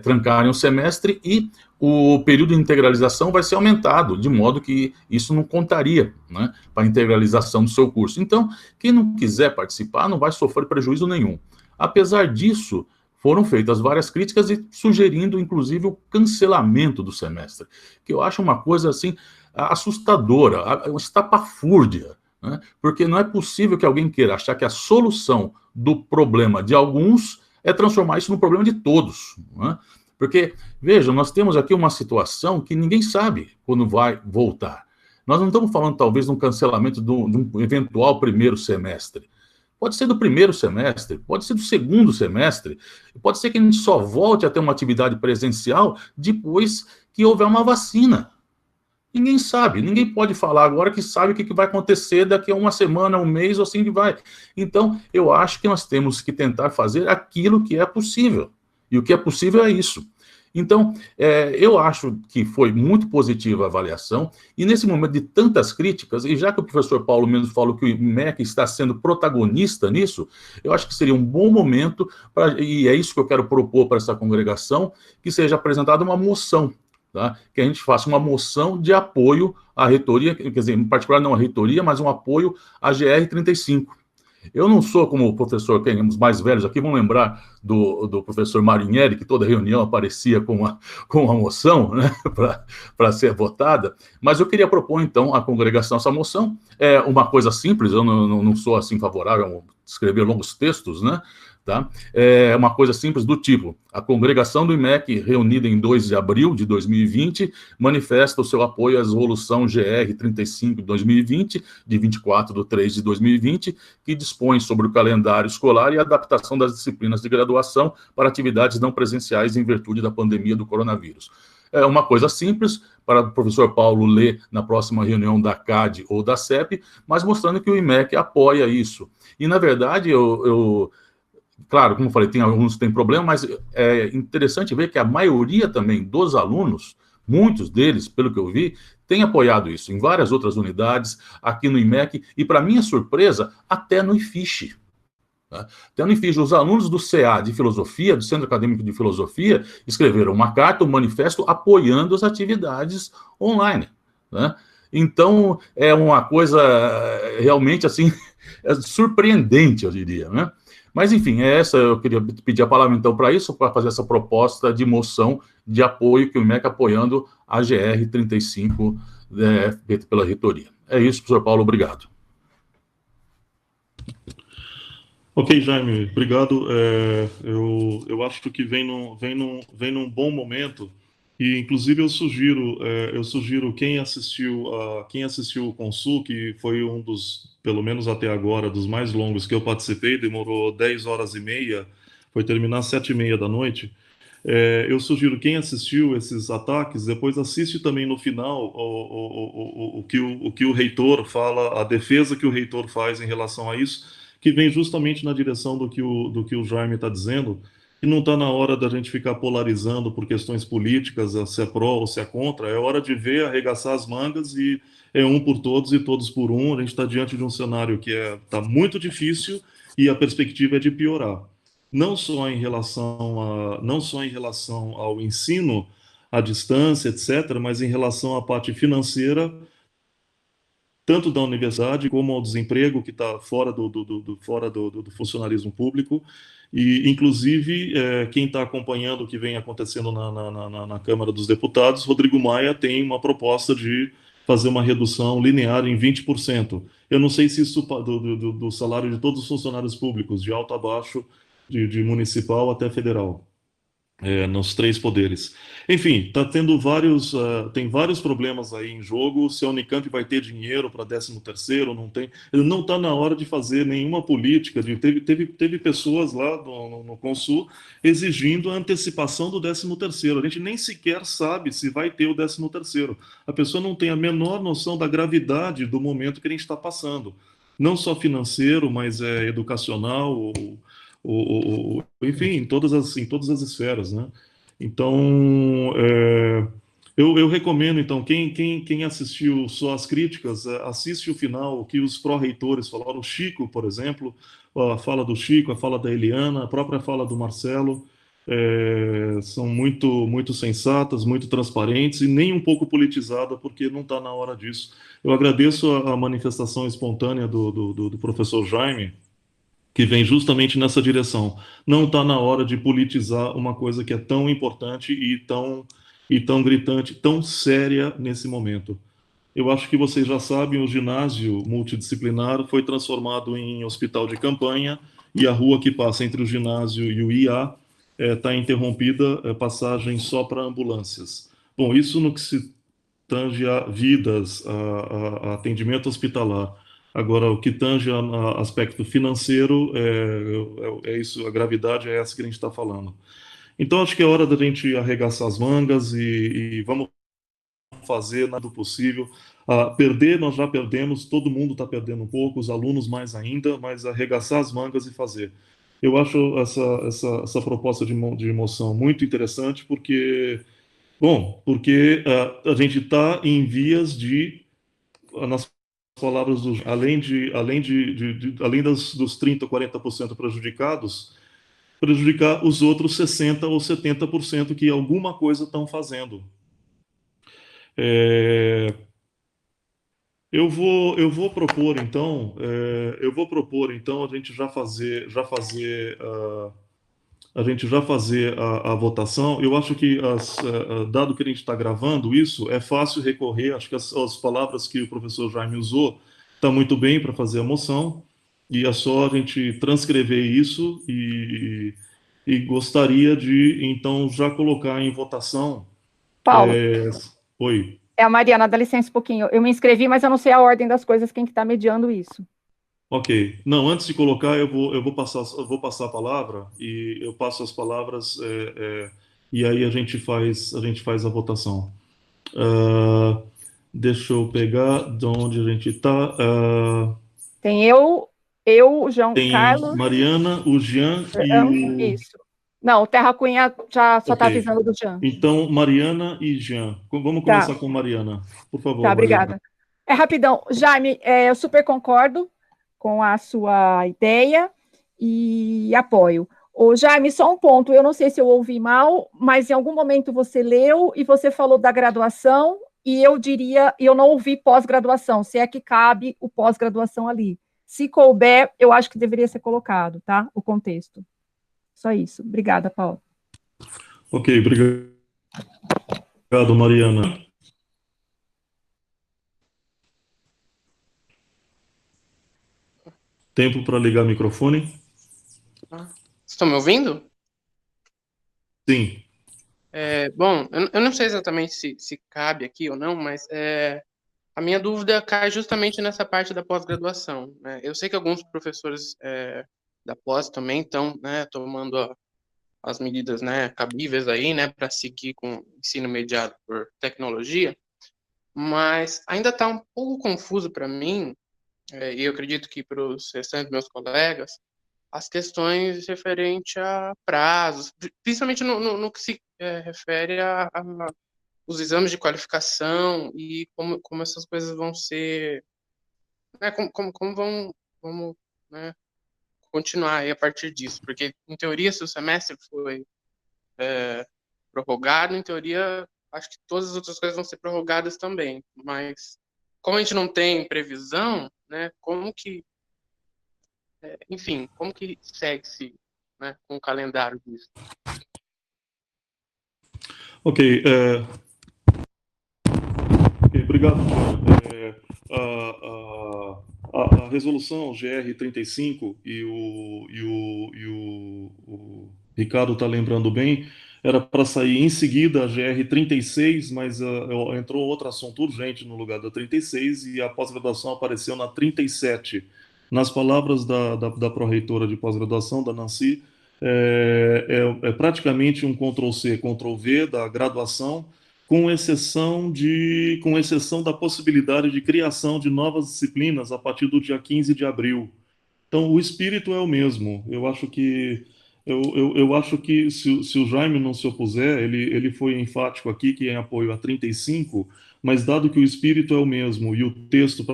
trancarem o semestre, e o período de integralização vai ser aumentado, de modo que isso não contaria, né, para a integralização do seu curso. Então, quem não quiser participar não vai sofrer prejuízo nenhum. Apesar disso, foram feitas várias críticas e sugerindo, inclusive, o cancelamento do semestre, que eu acho uma coisa, assim, assustadora, estapafúrdia, né? Porque não é possível que alguém queira achar que a solução do problema de alguns é transformar isso no problema de todos, né? Porque, vejam, nós temos aqui uma situação que ninguém sabe quando vai voltar. Nós não estamos falando, talvez, de um cancelamento de um eventual primeiro semestre. Pode ser do primeiro semestre, pode ser do segundo semestre, pode ser que a gente só volte a ter uma atividade presencial depois que houver uma vacina. Ninguém sabe, ninguém pode falar agora que sabe o que vai acontecer daqui a uma semana, um mês, ou assim que vai. Então, eu acho que nós temos que tentar fazer aquilo que é possível. E o que é possível é isso. Então, eu acho que foi muito positiva a avaliação, e nesse momento de tantas críticas, e já que o professor Paulo mesmo falou que o IMEC está sendo protagonista nisso, eu acho que seria um bom momento, e é isso que eu quero propor para essa congregação, que seja apresentada uma moção, tá? Que a gente faça uma moção de apoio à reitoria, quer dizer, em particular não à reitoria, mas um apoio à GR35. Eu não sou como o professor, quem os mais velhos aqui vão lembrar do professor Marinieri, que toda reunião aparecia com uma moção, né, para ser votada, mas eu queria propor, então, à congregação essa moção. É uma coisa simples, eu não sou, assim, favorável a escrever longos textos, né, tá? É uma coisa simples do tipo: a congregação do IMEC, reunida em 2 de abril de 2020, manifesta o seu apoio à resolução GR35 de 2020, de 24/3/2020, que dispõe sobre o calendário escolar e a adaptação das disciplinas de graduação para atividades não presenciais em virtude da pandemia do coronavírus. É uma coisa simples para o professor Paulo ler na próxima reunião da CAD ou da CEP, mas mostrando que o IMEC apoia isso. E, na verdade, claro, como eu falei, tem alunos que têm problema, mas é interessante ver que a maioria também dos alunos, muitos deles, pelo que eu vi, têm apoiado isso em várias outras unidades, aqui no IMEC, e, para minha surpresa, até no IFISH. Tá? Até no IFISH, os alunos do CA de Filosofia, do Centro Acadêmico de Filosofia, escreveram uma carta, um manifesto, apoiando as atividades online, né? Então, é uma coisa realmente, assim, surpreendente, eu diria, né? Mas, enfim, eu queria pedir a palavra, então, para isso, para fazer essa proposta de moção de apoio, que o IMEC apoiando a GR35, feita pela reitoria. É isso, professor Paulo, obrigado. Ok, Jaime, obrigado. Eu acho que vem num bom momento e, inclusive, eu sugiro quem assistiu o Consul, que foi um dos, pelo menos até agora, dos mais longos que eu participei, demorou 10 horas e meia, foi terminar às 7:30 da noite. Eu sugiro quem assistiu esses ataques, depois assiste também no final o que o reitor fala, a defesa que o reitor faz em relação a isso, que vem justamente na direção do que o Jaime está dizendo, que não está na hora da gente ficar polarizando por questões políticas, se é pró ou se é contra, é hora de ver, arregaçar as mangas e é um por todos e todos por um. A gente está diante de um cenário que está muito difícil e a perspectiva é de piorar não só em relação ao ensino à distância, etc., mas em relação à parte financeira, tanto da universidade como ao desemprego que está fora do funcionalismo público. E, inclusive, quem está acompanhando o que vem acontecendo na Câmara dos Deputados, Rodrigo Maia tem uma proposta de fazer uma redução linear em 20%. Eu não sei se isso do salário de todos os funcionários públicos, de alto a baixo, de municipal até federal, nos três poderes. Enfim, tem vários problemas aí em jogo. Se a Unicamp vai ter dinheiro para 13º, não tem. Não está na hora de fazer nenhuma política. Teve pessoas lá no Consul exigindo a antecipação do 13º. A gente nem sequer sabe se vai ter o 13º. A pessoa não tem a menor noção da gravidade do momento que a gente está passando. Não só financeiro, mas educacional, enfim, em todas as esferas, né? Então, eu recomendo, então, quem assistiu só as críticas, assiste o final, o que os pró-reitores falaram. O Chico, por exemplo, a fala do Chico, a fala da Eliana, a própria fala do Marcelo, são muito, muito sensatas, muito transparentes e nem um pouco politizada, porque não está na hora disso. Eu agradeço a manifestação espontânea do professor Jaime, que vem justamente nessa direção. Não está na hora de politizar uma coisa que é tão importante e tão gritante, tão séria nesse momento. Eu acho que vocês já sabem, o ginásio multidisciplinar foi transformado em hospital de campanha e a rua que passa entre o ginásio e o IA está interrompida, passagem só para ambulâncias. Bom, isso no que se tange a vidas, a atendimento hospitalar. Agora, o que tange a aspecto financeiro, é isso, a gravidade é essa que a gente está falando. Então, acho que é hora da gente arregaçar as mangas e vamos fazer nada do possível. Perder, nós já perdemos, todo mundo está perdendo um pouco, os alunos mais ainda, mas arregaçar as mangas e fazer. Eu acho essa proposta de moção muito interessante, porque a gente está em vias de, nas palavras dos 30, 40% prejudicados, prejudicar os outros 60 ou 70% que alguma coisa estão fazendo. É, eu vou propor então a gente já fazer a votação. Eu acho que, dado que a gente está gravando isso, é fácil recorrer. Acho que as palavras que o professor Jaime usou está muito bem para fazer a moção, e é só a gente transcrever isso e gostaria de, então, já colocar em votação. Paulo, Oi. é a Mariana, dá licença um pouquinho. Eu me inscrevi, mas eu não sei a ordem das coisas, quem que está mediando isso. Ok. Não, antes de colocar, eu vou passar a palavra e eu passo as palavras, e aí a gente faz a votação. Ah, deixa eu pegar de onde a gente está. Tem eu, o João Tem Carlos, Mariana, o Jean e o. isso. Não, o Terra Cunha já só está Ok. avisando do Jean. Então, Mariana e Jean. Vamos Tá, começar com Mariana. Por tá, favor, Mariana. obrigada. É rapidão. Jaime, eu super concordo com a sua ideia e apoio. Ô, Jaime, só um ponto, eu não sei se eu ouvi mal, mas em algum momento você leu e você falou da graduação, e eu diria, eu não ouvi pós-graduação, se é que cabe o pós-graduação ali. Se couber, eu acho que deveria ser colocado, tá? O contexto. Só isso. Obrigada, Paulo. Ok, obrigado, Mariana. Tempo para ligar o microfone. Estão me ouvindo? Sim. Bom, eu não sei exatamente se cabe aqui ou não, mas a minha dúvida cai justamente nessa parte da pós-graduação, né? Eu sei que alguns professores da pós também estão, né, tomando as medidas, né, cabíveis aí, né, para seguir com o ensino mediado por tecnologia, mas ainda está um pouco confuso para mim, e eu acredito que para os restantes meus colegas, as questões referentes a prazos, principalmente no que se refere a os exames de qualificação e como essas coisas vão ser, né, como vamos, né, continuar aí a partir disso, porque em teoria se o semestre foi prorrogado, em teoria acho que todas as outras coisas vão ser prorrogadas também, mas como a gente não tem previsão, né, enfim, como que segue-se, né, com o calendário disso? Ok, obrigado, Tiago. A resolução GR 35, o Ricardo está lembrando bem, era para sair em seguida a GR 36, mas entrou outro assunto urgente no lugar da 36 e a pós-graduação apareceu na 37. Nas palavras da pró-reitora de pós-graduação, da Nancy, é praticamente um Ctrl+C, Ctrl+V da graduação, com exceção da possibilidade de criação de novas disciplinas a partir do dia 15 de abril. Então, o espírito é o mesmo. Eu acho que se o Jaime não se opuser, ele foi enfático aqui que é em apoio a 35, mas dado que o espírito é o mesmo e o texto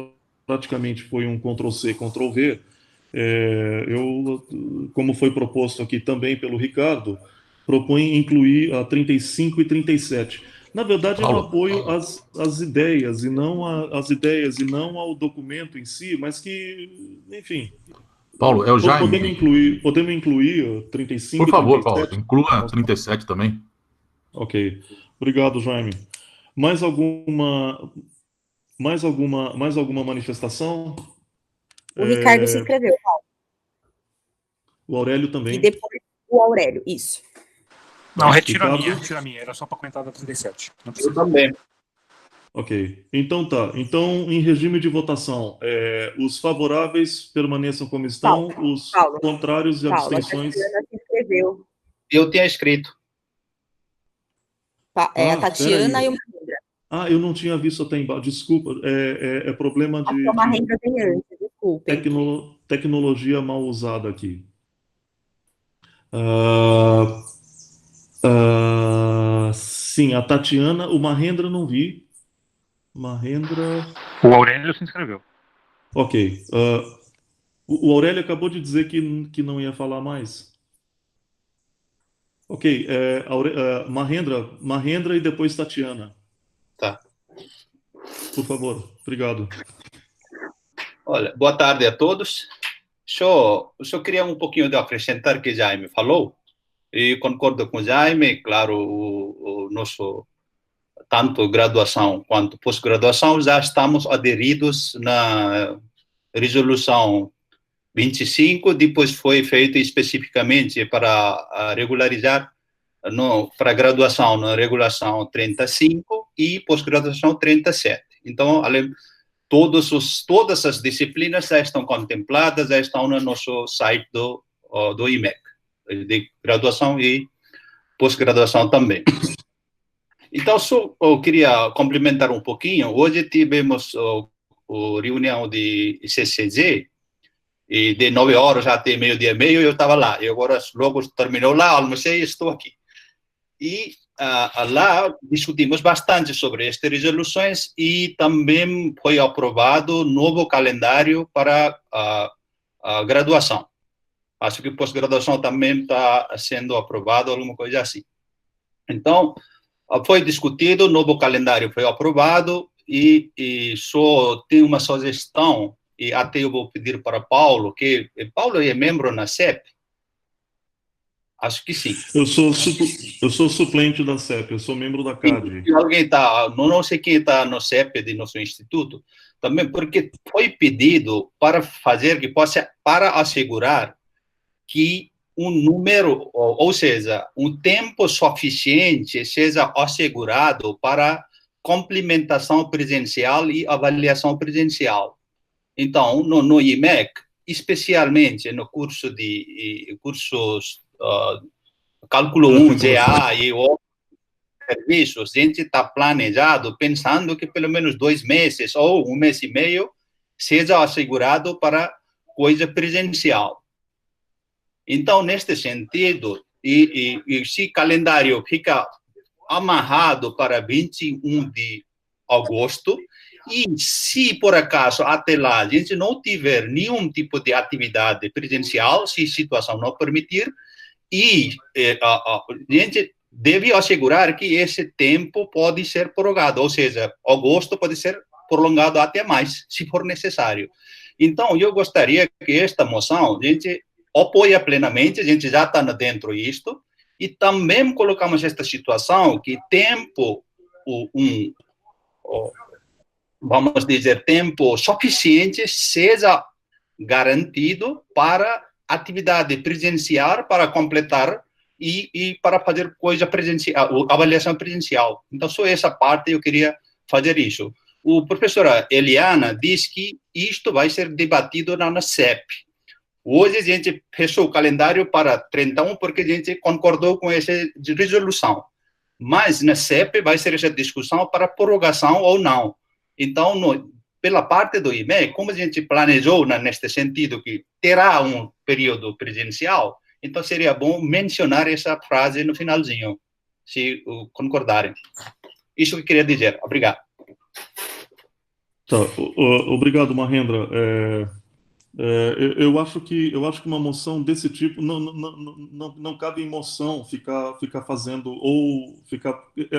praticamente foi um Ctrl+C, Ctrl+V, como foi proposto aqui também pelo Ricardo, proponho incluir a 35 e 37. Na verdade, é um Paulo, apoio às ideias, às ideias, e não ao documento em si, mas que, enfim, Paulo, é o podemos incluir o 35 Por e favor, Paulo, 37? inclua 37 também. Ok. Obrigado, Jaime. Mais alguma manifestação? O Ricardo se inscreveu, Paulo. O Aurélio E também. depois o Aurélio, isso. Não, retiro Ricardo? a minha. Era só para comentar da 37. Não Eu precisa. também. Ok. Então tá. Então, em regime de votação, os favoráveis permaneçam como estão, os Paulo, contrários e Paulo, a abstenções. Tatiana se inscreveu. Eu tinha escrito. A Tatiana peraí. e o Mahindra. Eu não tinha visto até embaixo. Desculpa, é problema Acho que o Mahindra tem antes, desculpem. tecnologia mal usada aqui. Sim, a Tatiana, o Mahendra não vi. Mahendra. O Aurélio se inscreveu. Ok. O Aurélio acabou de dizer que não ia falar mais. Ok. Mahendra e depois Tatiana. Tá. Por favor. Obrigado. Olha, boa tarde a todos. Só queria um pouquinho de acrescentar o que Jaime falou. E concordo com o Jaime, claro, o nosso tanto graduação quanto pós-graduação já estamos aderidos na resolução 25, depois foi feito especificamente para regularizar para graduação na regulação 35 e pós-graduação 37. Então, todas as disciplinas já estão contempladas, já estão no nosso site do IMEC, de graduação e pós-graduação também. Então, eu queria complementar um pouquinho. Hoje tivemos a reunião de CCG, e de 9 horas até meio-dia e meio eu estava lá. E agora, logo terminou lá, almocei e estou aqui. E lá discutimos bastante sobre estas resoluções e também foi aprovado novo calendário para a graduação. Acho que pós-graduação também está sendo aprovado, alguma coisa assim. Então, foi discutido, novo calendário foi aprovado e só tem uma sugestão, e até eu vou pedir para Paulo, que Paulo é membro na CEP? Acho que sim. Eu sou suplente da CEP, eu sou membro da CAD. Se alguém está, não sei quem está no CEP de nosso instituto, também porque foi pedido para fazer que possa, para assegurar que um número, ou seja, um tempo suficiente seja assegurado para complementação presencial e avaliação presencial. Então, no IMEC, especialmente no cursos Cálculo 1, GA e outros serviços, a gente está planejado pensando que pelo menos 2 meses ou 1 mês e meio seja assegurado para coisa presencial. Então, neste sentido, e se o calendário fica amarrado para 21 de agosto, e se por acaso até lá a gente não tiver nenhum tipo de atividade presencial, se a situação não permitir, e a gente deve assegurar que esse tempo pode ser prorrogado, ou seja, agosto pode ser prolongado até mais, se for necessário. Então, eu gostaria que esta moção a gente apoia plenamente, a gente já está dentro disto, e também colocamos esta situação que tempo, vamos dizer, tempo suficiente seja garantido para atividade presencial, para completar e para fazer coisa presencial, avaliação presencial. Então, só essa parte eu queria fazer isso. O professora Eliana diz que isto vai ser debatido na CEP. Hoje a gente fechou o calendário para 31 porque a gente concordou com essa resolução. Mas na CEP vai ser essa discussão para prorrogação ou não. Então, pela parte do IMEC, como a gente planejou neste sentido que terá um período presencial, então seria bom mencionar essa frase no finalzinho, se concordarem. Isso que eu queria dizer. Obrigado. Tá, obrigado, Mahendra. Eu acho que uma moção desse tipo não cabe em moção ficar fazendo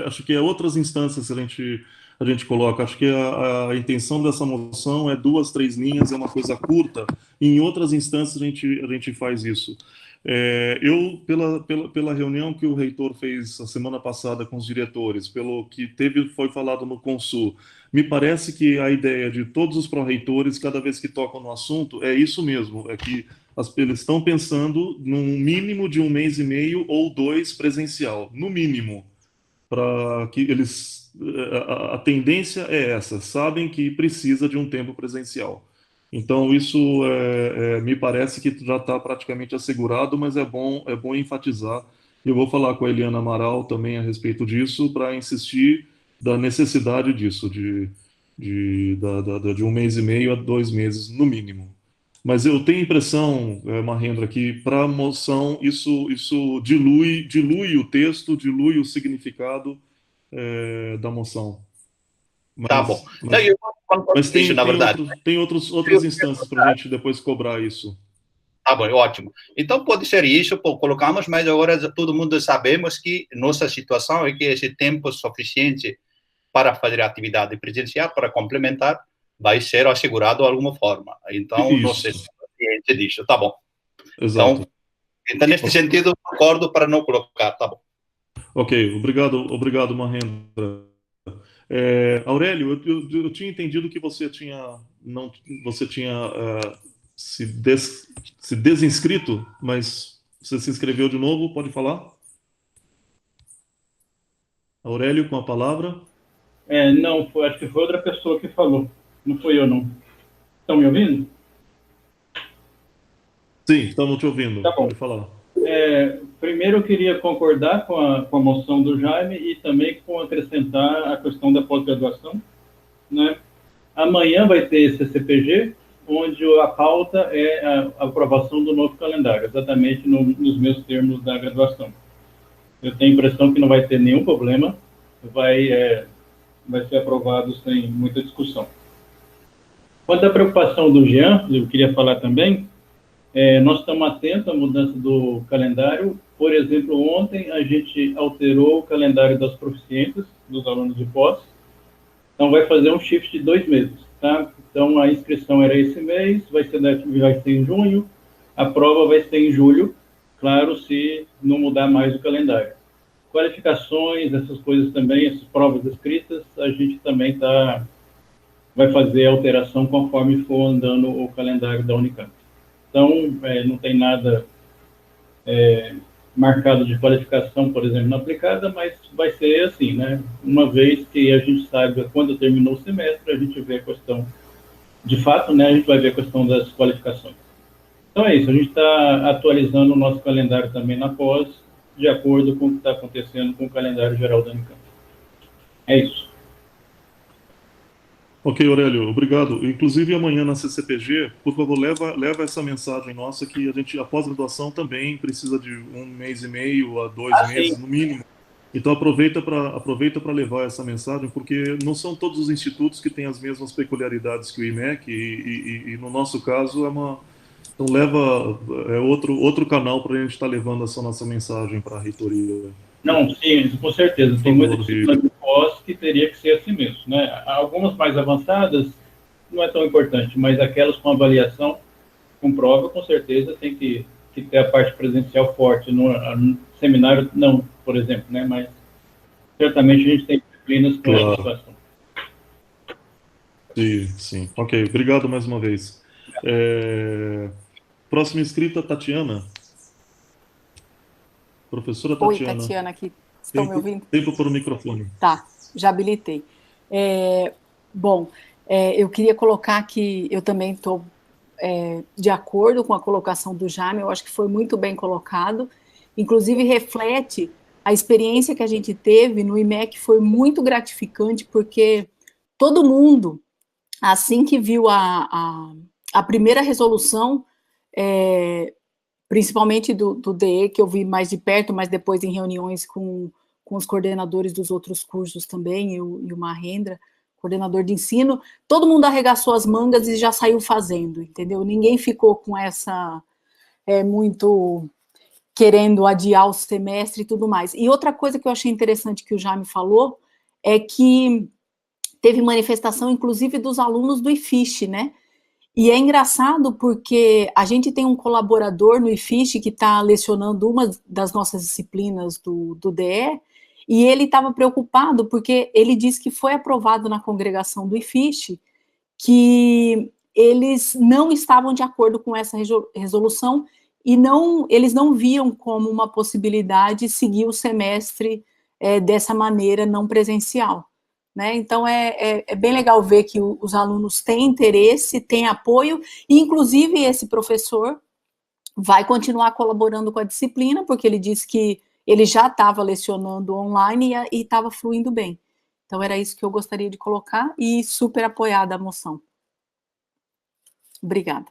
acho que é outras instâncias que a gente coloca. Acho que a intenção dessa moção é 2, 3 linhas, é uma coisa curta. E em outras instâncias a gente faz isso. Eu, pela reunião que o reitor fez a semana passada com os diretores, pelo que foi falado no Consul, me parece que a ideia de todos os pró-reitores, cada vez que tocam no assunto, é isso mesmo, é que eles estão pensando num mínimo de 1 mês e meio ou 2 presencial, no mínimo, para que a tendência é essa, sabem que precisa de um tempo presencial. Então, isso me parece que já está praticamente assegurado, mas é bom enfatizar. Eu vou falar com a Eliana Amaral também a respeito disso, para insistir da necessidade disso, de 1 mês e meio a 2 meses, no mínimo. Mas eu tenho a impressão, Mahendra, que para a moção isso dilui o texto, dilui o significado da moção. Tá bom. Mas tem outras instâncias para a gente depois cobrar isso. Tá bom, ótimo. Então pode ser isso, colocamos, mas agora todo mundo sabemos que nossa situação é que esse tempo suficiente para fazer atividade presencial, para complementar, vai ser assegurado de alguma forma. Então, não sei se é ciente disso. Tá bom. Exato. Então, nesse sentido, concordo para não colocar. Tá bom. Ok, obrigado, Mahendra. Aurélio, eu tinha entendido que você tinha se desinscrito, mas você se inscreveu de novo, pode falar? Aurélio, com a palavra. Não, acho que foi outra pessoa que falou, não fui eu, não. Estão me ouvindo? Sim, estamos te ouvindo, tá bom. Pode falar. Primeiro eu queria concordar com a moção do Jaime e também com acrescentar a questão da pós-graduação, né? Amanhã vai ter esse CCPG, onde a pauta é a aprovação do novo calendário, exatamente nos meus termos da graduação. Eu tenho a impressão que não vai ter nenhum problema, vai ser aprovado sem muita discussão. Quanto à preocupação do Jean, eu queria falar também, nós estamos atentos à mudança do calendário. Por exemplo, ontem a gente alterou o calendário das proficiências dos alunos de pós, então vai fazer um shift de 2 meses, tá? Então a inscrição era esse mês, vai ser em junho, a prova vai ser em julho, claro, se não mudar mais o calendário. Qualificações, essas coisas também, essas provas escritas, a gente também vai fazer a alteração conforme for andando o calendário da Unicamp. Então, não tem nada marcado de qualificação, por exemplo, na aplicada, mas vai ser assim, né? Uma vez que a gente saiba quando terminou o semestre, a gente vê a questão, de fato, né? A gente vai ver a questão das qualificações. Então é isso, a gente está atualizando o nosso calendário também na pós, de acordo com o que está acontecendo com o calendário geral da Unicamp. É isso. Ok, Aurélio, obrigado. Inclusive, amanhã na CCPG, por favor, leva essa mensagem nossa que a pós-graduação também precisa de 1 mês e meio a 2 meses, no mínimo. Então, aproveita para levar essa mensagem, porque não são todos os institutos que têm as mesmas peculiaridades que o IMEC, e no nosso caso, então, outro canal para a gente estar levando essa nossa mensagem para a reitoria. Não, sim, com certeza. Tem muita disciplina de pós que teria que ser assim mesmo, né? Algumas mais avançadas não é tão importante, mas aquelas com avaliação, com prova, com certeza tem que ter a parte presencial forte. No seminário, não, por exemplo, né? Mas certamente a gente tem disciplinas com essa situação. Sim. Ok, obrigado mais uma vez. Próxima inscrita, Tatiana. Professora Tatiana. Oi, Tatiana, aqui. Estão me ouvindo? Tempo para o microfone. Tá, já habilitei. Eu queria colocar que eu também estou de acordo com a colocação do Jaime, eu acho que foi muito bem colocado, inclusive reflete a experiência que a gente teve no IMEC, foi muito gratificante, porque todo mundo, assim que viu a primeira resolução, principalmente do DE, que eu vi mais de perto, mas depois em reuniões com os coordenadores dos outros cursos também, e o Mahendra, coordenador de ensino, todo mundo arregaçou as mangas e já saiu fazendo, entendeu? Ninguém ficou com essa, muito querendo adiar o semestre e tudo mais. E outra coisa que eu achei interessante que o Jaime falou, é que teve manifestação, inclusive, dos alunos do IFISH, né? E é engraçado porque a gente tem um colaborador no IFISH que está lecionando uma das nossas disciplinas do DE, e ele estava preocupado porque ele disse que foi aprovado na congregação do IFISH que eles não estavam de acordo com essa resolução e eles não viam como uma possibilidade seguir o semestre dessa maneira não presencial. Né? Então, é bem legal ver que os alunos têm interesse, têm apoio, e, inclusive, esse professor vai continuar colaborando com a disciplina, porque ele disse que ele já estava lecionando online e estava fluindo bem. Então, era isso que eu gostaria de colocar, e super apoiada a moção. Obrigada.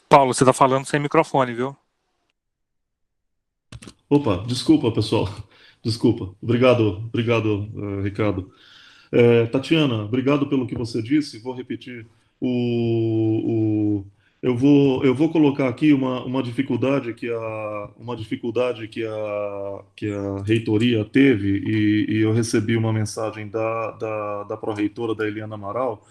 Paulo, você está falando sem microfone, viu? Opa, desculpa, pessoal. Desculpa. Obrigado, Ricardo. Tatiana, obrigado pelo que você disse. Vou repetir. Eu vou colocar aqui uma dificuldade que a reitoria teve, e eu recebi uma mensagem da pró-reitora, da Eliana Amaral,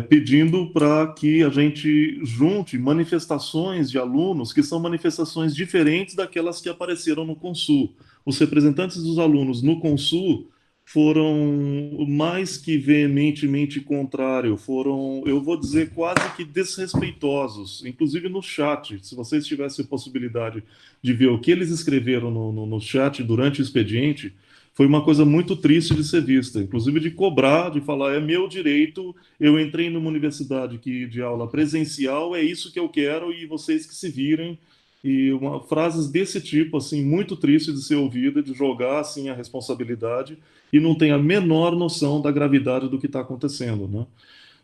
pedindo para que a gente junte manifestações de alunos que são manifestações diferentes daquelas que apareceram no Consul. Os representantes dos alunos no Consul foram mais que veementemente contrários, foram, eu vou dizer, quase que desrespeitosos, inclusive no chat. Se vocês tivessem a possibilidade de ver o que eles escreveram no chat durante o expediente, foi uma coisa muito triste de ser vista, inclusive de cobrar, de falar, é meu direito, eu entrei numa universidade de aula presencial, é isso que eu quero e vocês que se virem. E frases desse tipo, assim, muito triste de ser ouvida, de jogar, assim, a responsabilidade e não tem a menor noção da gravidade do que está acontecendo, né?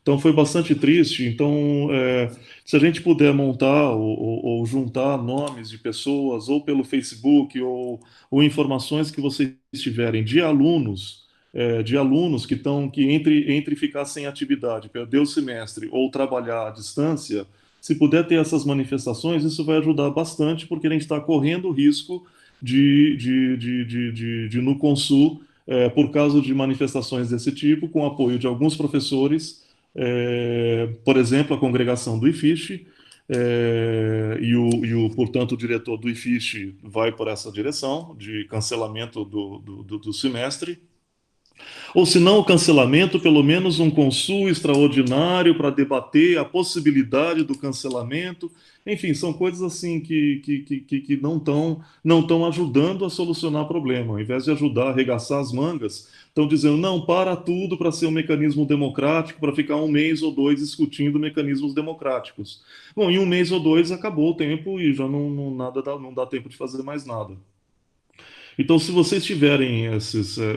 Então foi bastante triste. Então, se a gente puder montar ou juntar nomes de pessoas, ou pelo Facebook, ou informações que vocês tiverem de alunos que entre ficar sem atividade, perder o semestre, ou trabalhar à distância, Se puder ter essas manifestações, isso vai ajudar bastante, porque a gente está correndo o risco de no Consul, por causa de manifestações desse tipo, com apoio de alguns professores, por exemplo, a congregação do IFISH, portanto, o diretor do IFISH vai por essa direção de cancelamento do semestre. Ou se não o cancelamento, pelo menos um consul extraordinário para debater a possibilidade do cancelamento. Enfim, são coisas assim que não estão ajudando a solucionar o problema. Ao invés de ajudar a arregaçar as mangas, estão dizendo, não, para tudo para ser um mecanismo democrático, para ficar um mês ou dois discutindo mecanismos democráticos. Bom, em um mês ou dois acabou o tempo e já não dá tempo de fazer mais nada. Então, se vocês tiverem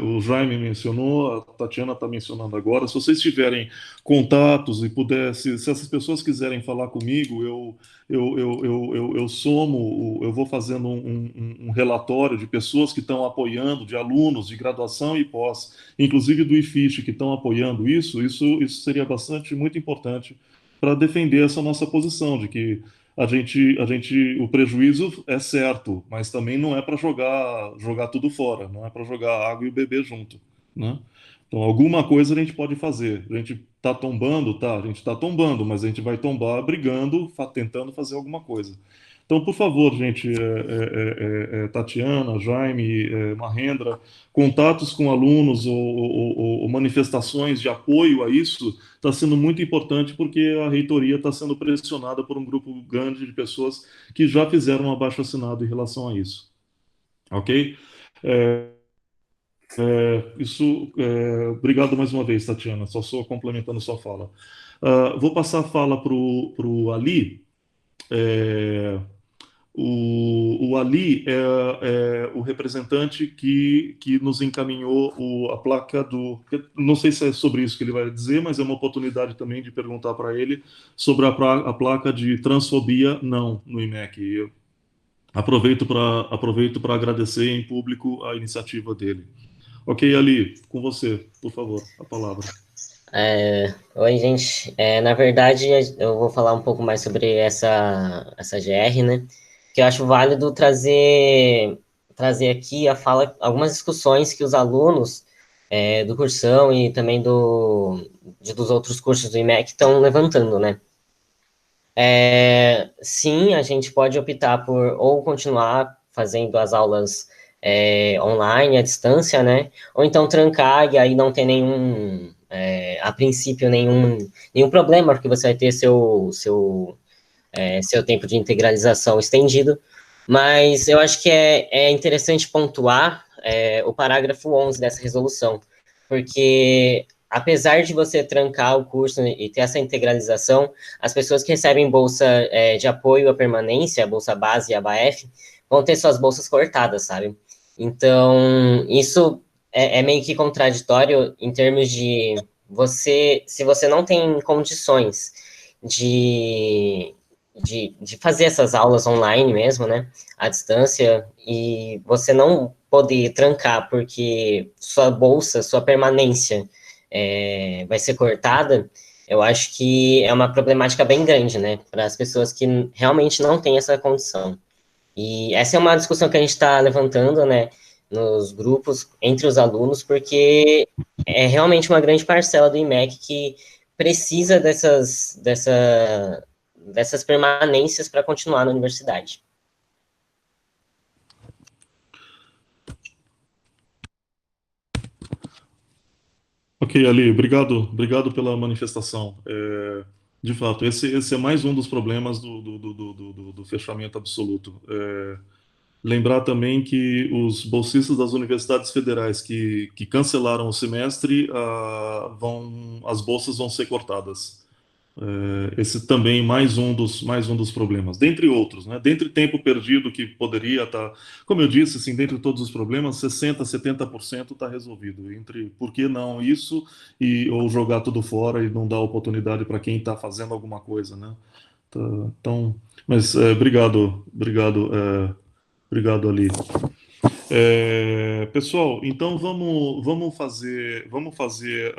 o Jaime mencionou, a Tatiana está mencionando agora, se vocês tiverem contatos e se essas pessoas quiserem falar comigo, eu somo, eu vou fazendo um relatório de pessoas que estão apoiando, de alunos de graduação e pós, inclusive do IFISH, que estão apoiando isso seria muito importante para defender essa nossa posição de que o prejuízo é certo, mas também não é para jogar tudo fora, não é para jogar água e o bebê junto, né? Então, alguma coisa a gente pode fazer. A gente está tombando, tá? A gente está tombando, mas a gente vai tombar brigando, tentando fazer alguma coisa. Então, por favor, gente, Tatiana, Jaime, Mahendra, contatos com alunos ou manifestações de apoio a isso está sendo muito importante porque a reitoria está sendo pressionada por um grupo grande de pessoas que já fizeram um abaixo-assinado em relação a isso. Ok? Obrigado mais uma vez, Tatiana. Só sou complementando sua fala. Vou passar a fala para o Ali. O Ali é o representante que nos encaminhou a placa do. Não sei se é sobre isso que ele vai dizer, mas é uma oportunidade também de perguntar para ele sobre a placa de transfobia não no IMEC. Eu aproveito para agradecer em público a iniciativa dele. Ok, Ali, com você, por favor, a palavra. Oi, gente. Na verdade, eu vou falar um pouco mais sobre essa GR, né? Que eu acho válido trazer aqui a fala, algumas discussões que os alunos do cursão e também dos outros cursos do IMEC estão levantando, né? Sim, a gente pode optar por ou continuar fazendo as aulas online, à distância, né? Ou então trancar e aí não ter a princípio, nenhum problema, porque você vai ter seu tempo de integralização estendido, mas eu acho que é interessante pontuar o parágrafo 11 dessa resolução, porque apesar de você trancar o curso e ter essa integralização, as pessoas que recebem bolsa de apoio à permanência, a bolsa base e a BAF, vão ter suas bolsas cortadas, sabe? Então, isso é meio que contraditório em termos de se você não tem condições de fazer essas aulas online mesmo, né, à distância, e você não poder trancar porque sua bolsa, sua permanência vai ser cortada, eu acho que é uma problemática bem grande, né, para as pessoas que realmente não têm essa condição. E essa é uma discussão que a gente está levantando, né, nos grupos, entre os alunos, porque é realmente uma grande parcela do IMEC que precisa dessas permanências para continuar na universidade. Ok, Ali, obrigado pela manifestação. De fato, esse é mais um dos problemas do fechamento absoluto. Lembrar também que os bolsistas das universidades federais que cancelaram o semestre, as bolsas vão ser cortadas. Esse também mais um dos problemas, dentre outros, né? Dentre tempo perdido que poderia estar, como eu disse, assim, dentre todos os problemas, 60%, 70% está resolvido. Entre por que não isso ou jogar tudo fora e não dar oportunidade para quem está fazendo alguma coisa, né? Então, mas obrigado, Ali. Pessoal, então vamos fazer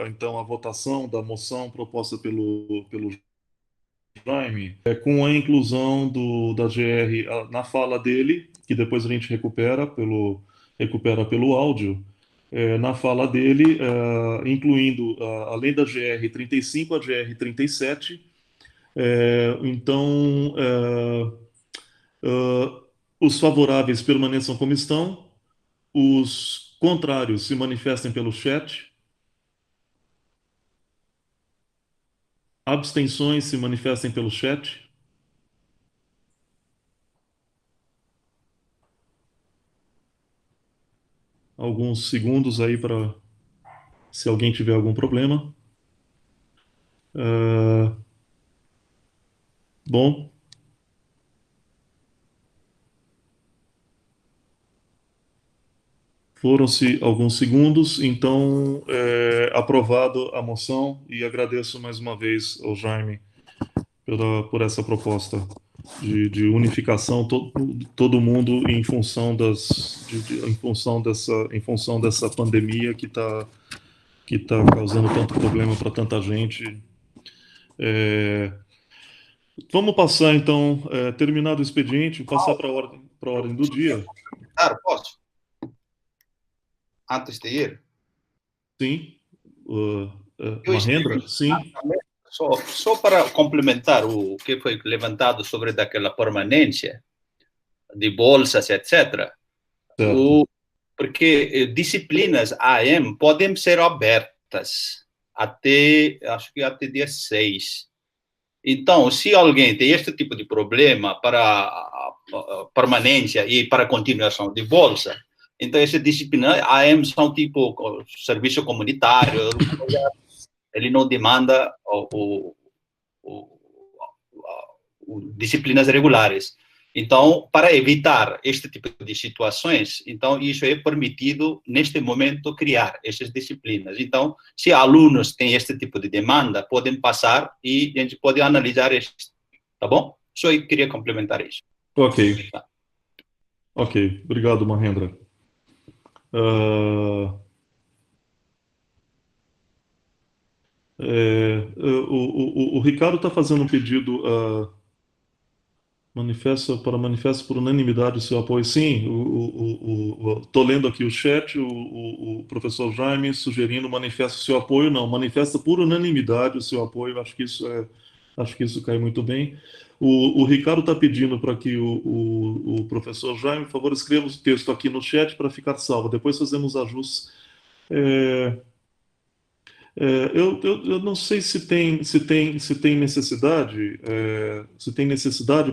então a votação da moção proposta pelo Jaime, com a inclusão da GR na fala dele, que depois a gente recupera pelo áudio, na fala dele, incluindo, além da GR 35, a GR 37. Então, os favoráveis permaneçam como estão, os contrários se manifestem pelo chat, abstenções se manifestem pelo chat. Alguns segundos aí para se alguém tiver algum problema. Bom. Foram-se alguns segundos, então aprovado a moção e agradeço mais uma vez ao Jaime por essa proposta de unificação, todo mundo em função em função dessa pandemia que tá causando tanto problema para tanta gente. Vamos passar então, terminado o expediente, passar para a ordem do dia. Claro, posso? Antes de ir? Sim. Mahendra? Sim. Só para complementar o que foi levantado sobre daquela permanência de bolsas, etc. Porque disciplinas AM podem ser abertas acho que até dia 6. Então, se alguém tem este tipo de problema para permanência e para continuação de bolsa, então essa disciplina AM são tipo serviço comunitário, ele não demanda disciplinas regulares. Então, para evitar este tipo de situações, então isso é permitido neste momento criar essas disciplinas. Então, se alunos têm este tipo de demanda, podem passar e a gente pode analisar isso, tá bom? Só eu queria complementar isso. Ok. Ok, obrigado, Mahendra. O Ricardo está fazendo um pedido manifesto por unanimidade o seu apoio. Sim, estou lendo aqui o chat, o professor Jaime sugerindo manifesta o seu apoio. Não, manifesta por unanimidade o seu apoio. Acho que isso cai muito bem. O Ricardo está pedindo para que o professor Jaime, por favor, escreva o texto aqui no chat para ficar salvo. Depois fazemos ajustes. Eu não sei se tem necessidade,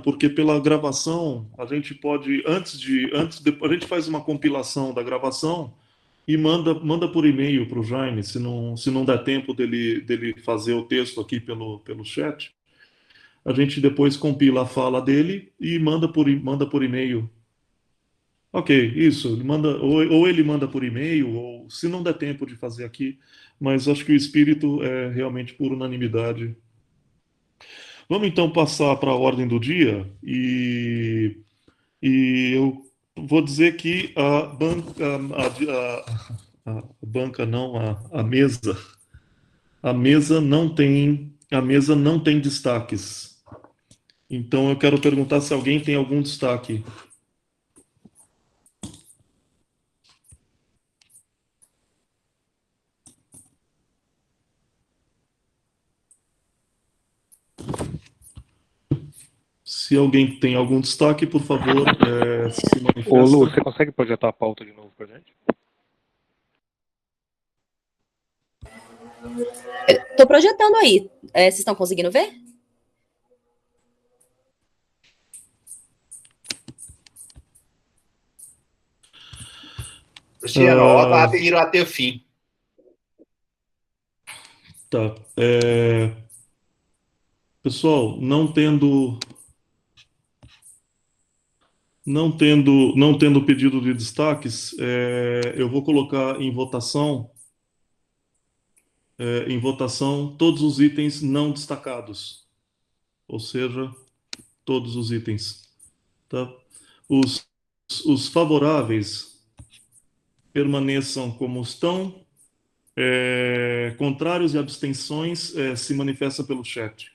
porque pela gravação a gente pode a gente faz uma compilação da gravação e manda por e-mail para o Jaime, se não der tempo dele fazer o texto aqui pelo chat, a gente depois compila a fala dele e manda por e-mail. Ok, isso. Ele manda, ou ele manda por e-mail, ou se não der tempo de fazer aqui, mas acho que o espírito é realmente por unanimidade. Vamos então passar para a ordem do dia e eu vou dizer que a mesa não tem destaques. Então eu quero perguntar se alguém tem algum destaque. Se alguém tem algum destaque, por favor, se manifesta. Ô, Lu, você consegue projetar a pauta de novo para a gente? Estou projetando aí. Vocês estão conseguindo ver? Luciano, ir até o fim. Tá. Pessoal, não tendo pedido de destaques, eu vou colocar em votação todos os itens não destacados, ou seja, todos os itens, tá? Os favoráveis permaneçam como estão, contrários e abstenções se manifestam pelo chat.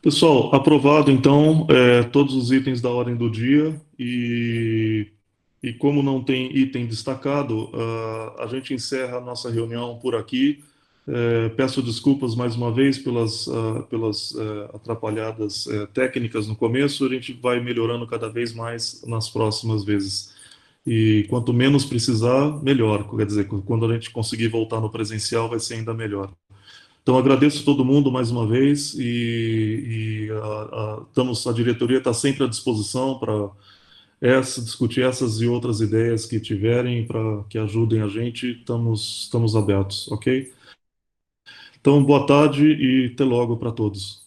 Pessoal, aprovado então todos os itens da ordem do dia e como não tem item destacado, a gente encerra a nossa reunião por aqui. Peço desculpas mais uma vez pelas atrapalhadas técnicas no começo, a gente vai melhorando cada vez mais nas próximas vezes. E quanto menos precisar, melhor. Quer dizer, quando a gente conseguir voltar no presencial, vai ser ainda melhor. Então, agradeço todo mundo mais uma vez a diretoria está sempre à disposição para discutir essas e outras ideias que tiverem, para que ajudem a gente. Estamos abertos, ok? Então, boa tarde e até logo para todos.